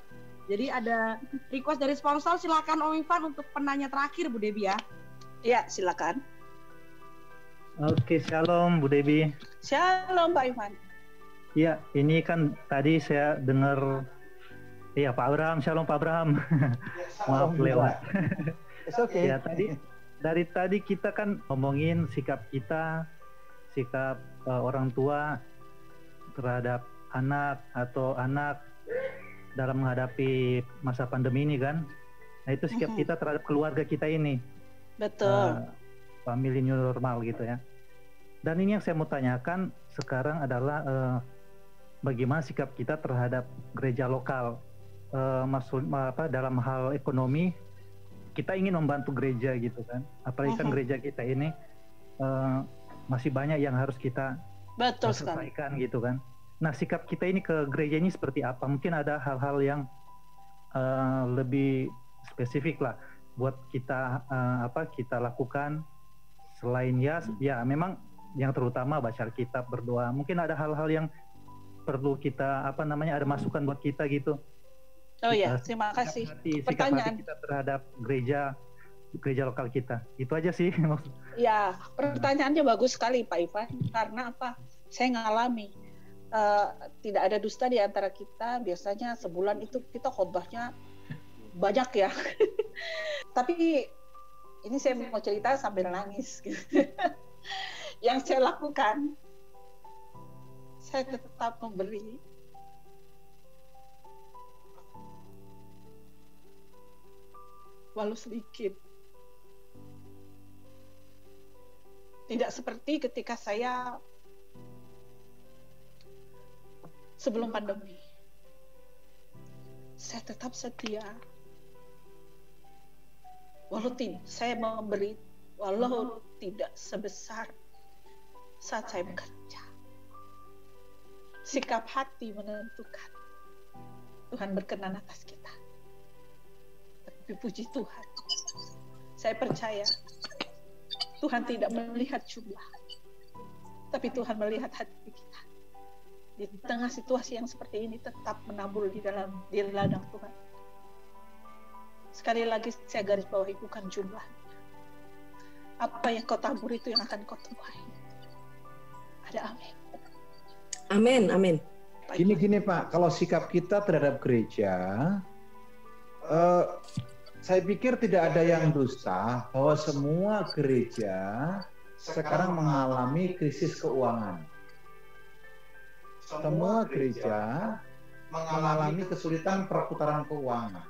Jadi ada request dari sponsor, silakan Om Ivan untuk penanya terakhir Bu Debbie ya. Iya, silakan. Oke, shalom Bu Debbie. Shalom Pak Ivan. Iya, ini kan tadi saya dengar, iya Pak Abraham, shalom Pak Abraham. Maaf lewat. It's okay. Ya dari tadi kita kan ngomongin sikap kita, sikap orang tua terhadap anak atau anak dalam menghadapi masa pandemi ini kan. Nah itu sikap kita terhadap keluarga kita ini. Betul. Family new normal gitu ya. Dan ini yang saya mau tanyakan sekarang adalah bagaimana sikap kita terhadap gereja lokal. Dalam hal ekonomi kita ingin membantu gereja gitu kan. Apalagi kan gereja kita ini masih banyak yang harus kita selesaikan gitu kan. Nah sikap kita ini ke gereja ini seperti apa? Mungkin ada hal-hal yang lebih spesifik lah buat kita kita lakukan selain ya memang yang terutama baca Alkitab, berdoa. Mungkin ada hal-hal yang perlu kita ada masukan buat kita gitu. Oh ya, terima kasih. Sikap hati kita terhadap gereja lokal kita. Itu aja sih. Ya, pertanyaannya bagus sekali Pak Ivan. Karena apa? Saya ngalami tidak ada dusta di antara kita. Biasanya sebulan itu kita khotbahnya banyak ya. Tapi ini saya mau cerita sambil nangis gitu. Yang saya lakukan, saya tetap memberi. Walau sedikit. Tidak seperti ketika saya sebelum pandemi. Saya tetap setia. Walau saya memberi, walau tidak sebesar saat saya bekerja. Sikap hati menentukan. Tuhan berkenan atas kita. Tapi puji Tuhan, saya percaya Tuhan tidak melihat jumlah, tapi Tuhan melihat hati kita. Di tengah situasi yang seperti ini tetap menabur di ladang Tuhan. Sekali lagi saya garis bawahi bukan jumlahnya. Apa yang kau tabur itu yang akan kau tuai. Ada amin. Amin, amin. Gini Pak, kalau sikap kita terhadap gereja, saya pikir tidak ada yang dusta bahwa semua gereja sekarang mengalami krisis keuangan. Semua gereja mengalami kesulitan perputaran keuangan.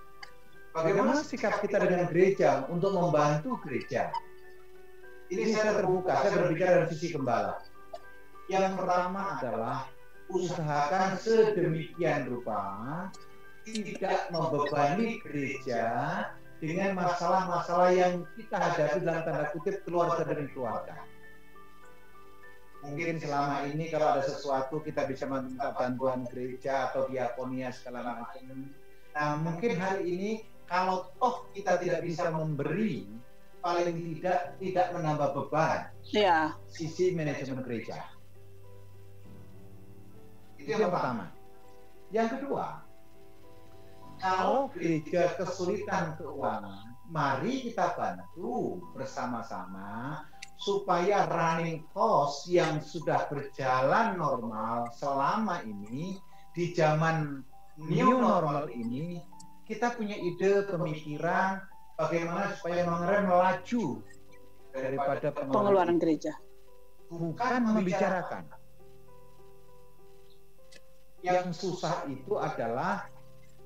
Bagaimana sikap kita dengan gereja untuk membantu gereja? Ini saya terbuka, saya berbicara dari sisi gembala. Yang pertama adalah usahakan sedemikian rupa tidak membebani gereja dengan masalah-masalah yang kita hadapi dalam tanda kutip keluarga demi keluarga. Mungkin selama ini kalau ada sesuatu kita bisa meminta bantuan gereja atau diakonia segala macam. Nah mungkin hari ini kalau toh kita tidak bisa memberi paling tidak menambah beban Iya. sisi manajemen gereja. Itu yang pertama. Yang kedua, kalau gereja kesulitan keuangan, mari kita bantu bersama-sama supaya running cost yang sudah berjalan normal selama ini di zaman new normal ini, kita punya ide, pemikiran bagaimana supaya mengerem laju daripada Pengeluaran gereja. bukan membicarakan. Yang susah itu adalah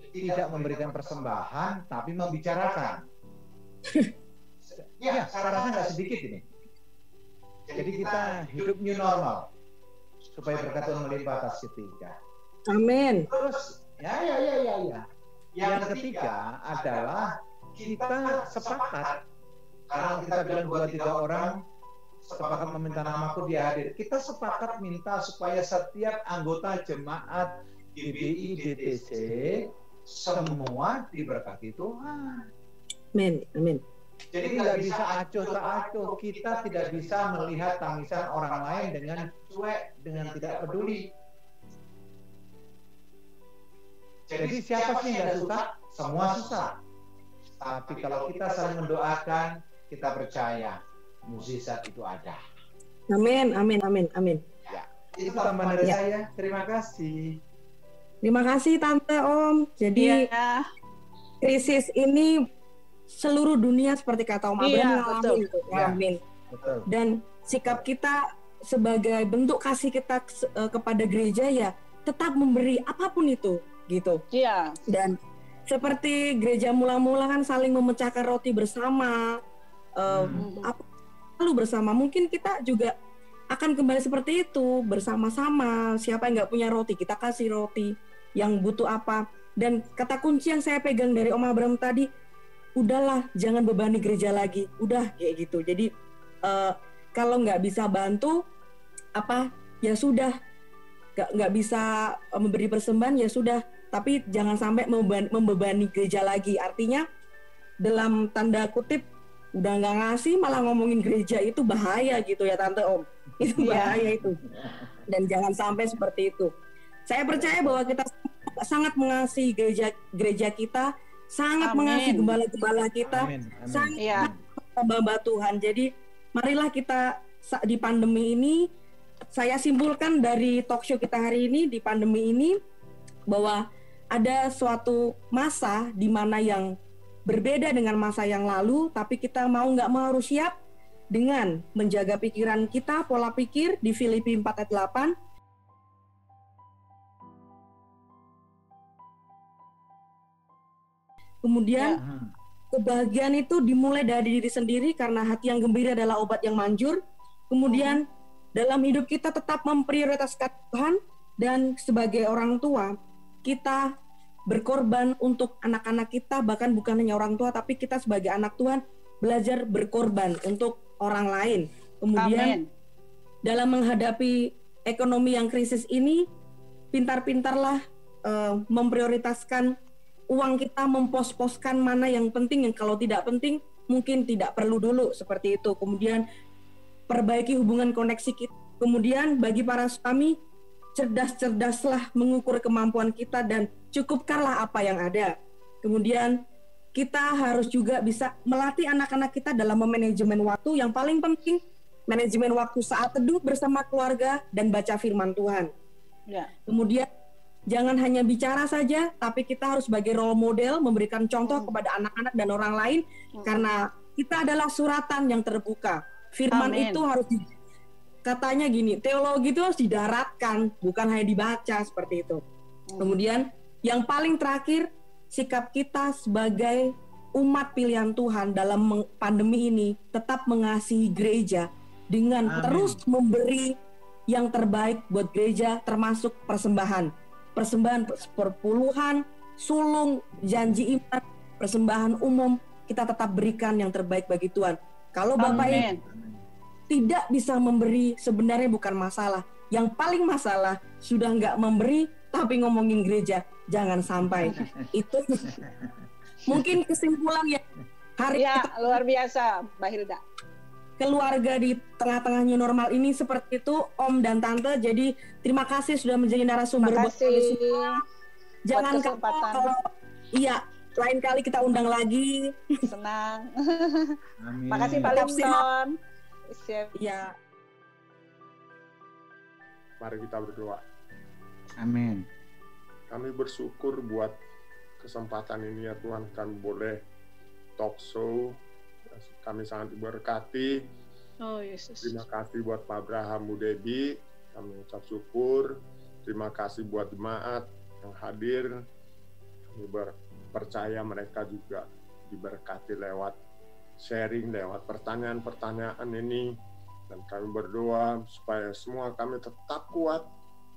tidak memberikan persembahan tapi membicarakan. Ya, saya rasa nggak sedikit ini. Jadi kita hidup new normal supaya berkat Tuhan melimpah atas ketiga. Amin. Terus, ya. Yang ketiga adalah kita sepakat, karena kita bilang 2-3 orang sepakat meminta namaku dia hadir. Kita sepakat minta supaya setiap anggota jemaat GBI DTC semua diberkati Tuhan. Amin. Amin. Jadi tidak bisa acuh tak acuh. Kita tidak bisa melihat tangisan orang lain dengan cuek, dengan tidak peduli. Jadi siapa sih yang nggak susah? Semua susah. Tapi kalau kita saling mendoakan, kita percaya mukjizat itu ada. Amin. Amin. Amin. Amin. Ya, itu tambahan dari saya. Terima kasih. Terima kasih Tante Om. Jadi krisis ini seluruh dunia seperti kata Om Abraham ngalamin. Betul. Dan sikap kita sebagai bentuk kasih kita kepada gereja ya tetap memberi apapun itu gitu. Iya. Dan seperti gereja mula-mula kan saling memecahkan roti bersama, lalu bersama. Mungkin kita juga akan kembali seperti itu bersama-sama. Siapa yang nggak punya roti kita kasih roti. Yang butuh apa. Dan kata kunci yang saya pegang dari Om Abraham tadi, udahlah jangan bebani gereja lagi, udah kayak gitu. Jadi kalau nggak bisa bantu apa ya sudah, nggak bisa memberi persembahan ya sudah, tapi jangan sampai membebani gereja lagi. Artinya dalam tanda kutip udah nggak ngasih malah ngomongin gereja, itu bahaya gitu ya Tante Om, itu bahaya itu. Dan jangan sampai seperti itu. Saya percaya bahwa kita sangat mengasihi gereja kita, sangat mengasihi gembala-gembala kita, sangat hamba Tuhan. Jadi marilah kita di pandemi ini, saya simpulkan dari talk show kita hari ini, di pandemi ini, bahwa ada suatu masa di mana yang berbeda dengan masa yang lalu, tapi kita mau nggak mau harus siap dengan menjaga pikiran kita, pola pikir di Filipi 4 ayat 8. Kemudian kebahagiaan itu dimulai dari diri sendiri, karena hati yang gembira adalah obat yang manjur. Kemudian dalam hidup kita tetap memprioritaskan Tuhan, dan sebagai orang tua kita berkorban untuk anak-anak kita, bahkan bukan hanya orang tua tapi kita sebagai anak Tuhan belajar berkorban untuk orang lain. Kemudian dalam menghadapi ekonomi yang krisis ini, pintar-pintarlah memprioritaskan uang kita, mempos-poskan mana yang penting, yang kalau tidak penting mungkin tidak perlu dulu, seperti itu. Kemudian perbaiki hubungan koneksi kita. Kemudian bagi para suami, cerdas-cerdaslah mengukur kemampuan kita dan cukupkanlah apa yang ada. Kemudian kita harus juga bisa melatih anak-anak kita dalam memanajemen waktu. Yang paling penting, manajemen waktu saat teduh bersama keluarga dan baca firman Tuhan. Kemudian jangan hanya bicara saja, tapi kita harus sebagai role model memberikan contoh kepada anak-anak dan orang lain, karena kita adalah suratan yang terbuka. Firman itu harus katanya gini, teologi itu harus didaratkan, bukan hanya dibaca, seperti itu. Kemudian yang paling terakhir, sikap kita sebagai umat pilihan Tuhan dalam pandemi ini tetap mengasihi gereja dengan terus memberi yang terbaik buat gereja, termasuk persembahan perpuluhan, sulung, janji iman, persembahan umum, kita tetap berikan yang terbaik bagi Tuhan. Kalau Bapak Ibu tidak bisa memberi, sebenarnya bukan masalah. Yang paling masalah sudah nggak memberi tapi ngomongin gereja, jangan sampai. Itu mungkin kesimpulan yang Hari Ya, luar biasa, Mbak Hilda. keluarga di tengah-tengah new normal ini seperti itu, Om dan Tante. Jadi terima kasih sudah menjadi narasumber Terima buat kami kasih semua. Jangan kapok kesempatan. kalau iya, lain kali kita undang lagi. Senang. Amin. Makasih Pak Tetap Linton. Siap. Ya, Mari kita berdoa. Amin. Kami bersyukur buat kesempatan ini ya Tuhan, kami boleh talk show. Kami sangat diberkati. Oh Yesus. Terima kasih buat Pak Abraham Bu Debi. Kami ucap syukur. Terima kasih buat jemaat yang hadir. Kami percaya mereka juga diberkati lewat sharing, lewat pertanyaan-pertanyaan ini. Dan kami berdoa supaya semua kami tetap kuat,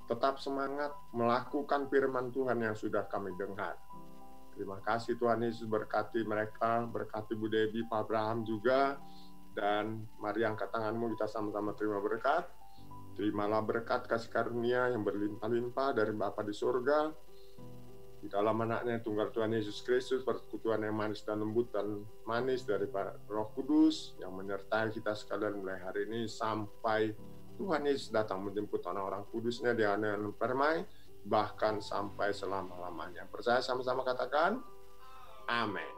tetap semangat melakukan firman Tuhan yang sudah kami dengar. Terima kasih Tuhan Yesus, berkati mereka, berkati Bu Debi, Pak Abraham juga. Dan mari angkat tanganmu, kita sama-sama terima berkat. Terimalah berkat kasih karunia yang berlimpah-limpah dari Bapa di surga. Di dalam anaknya tunggal Tuhan Yesus Kristus, persekutuan yang manis dan lembut dan manis dari Roh Kudus yang menyertai kita sekalian mulai hari ini sampai Tuhan Yesus datang menjemput orang-orang kudusnya di dengan permai, bahkan sampai selama-lamanya. Percaya sama-sama katakan, amin.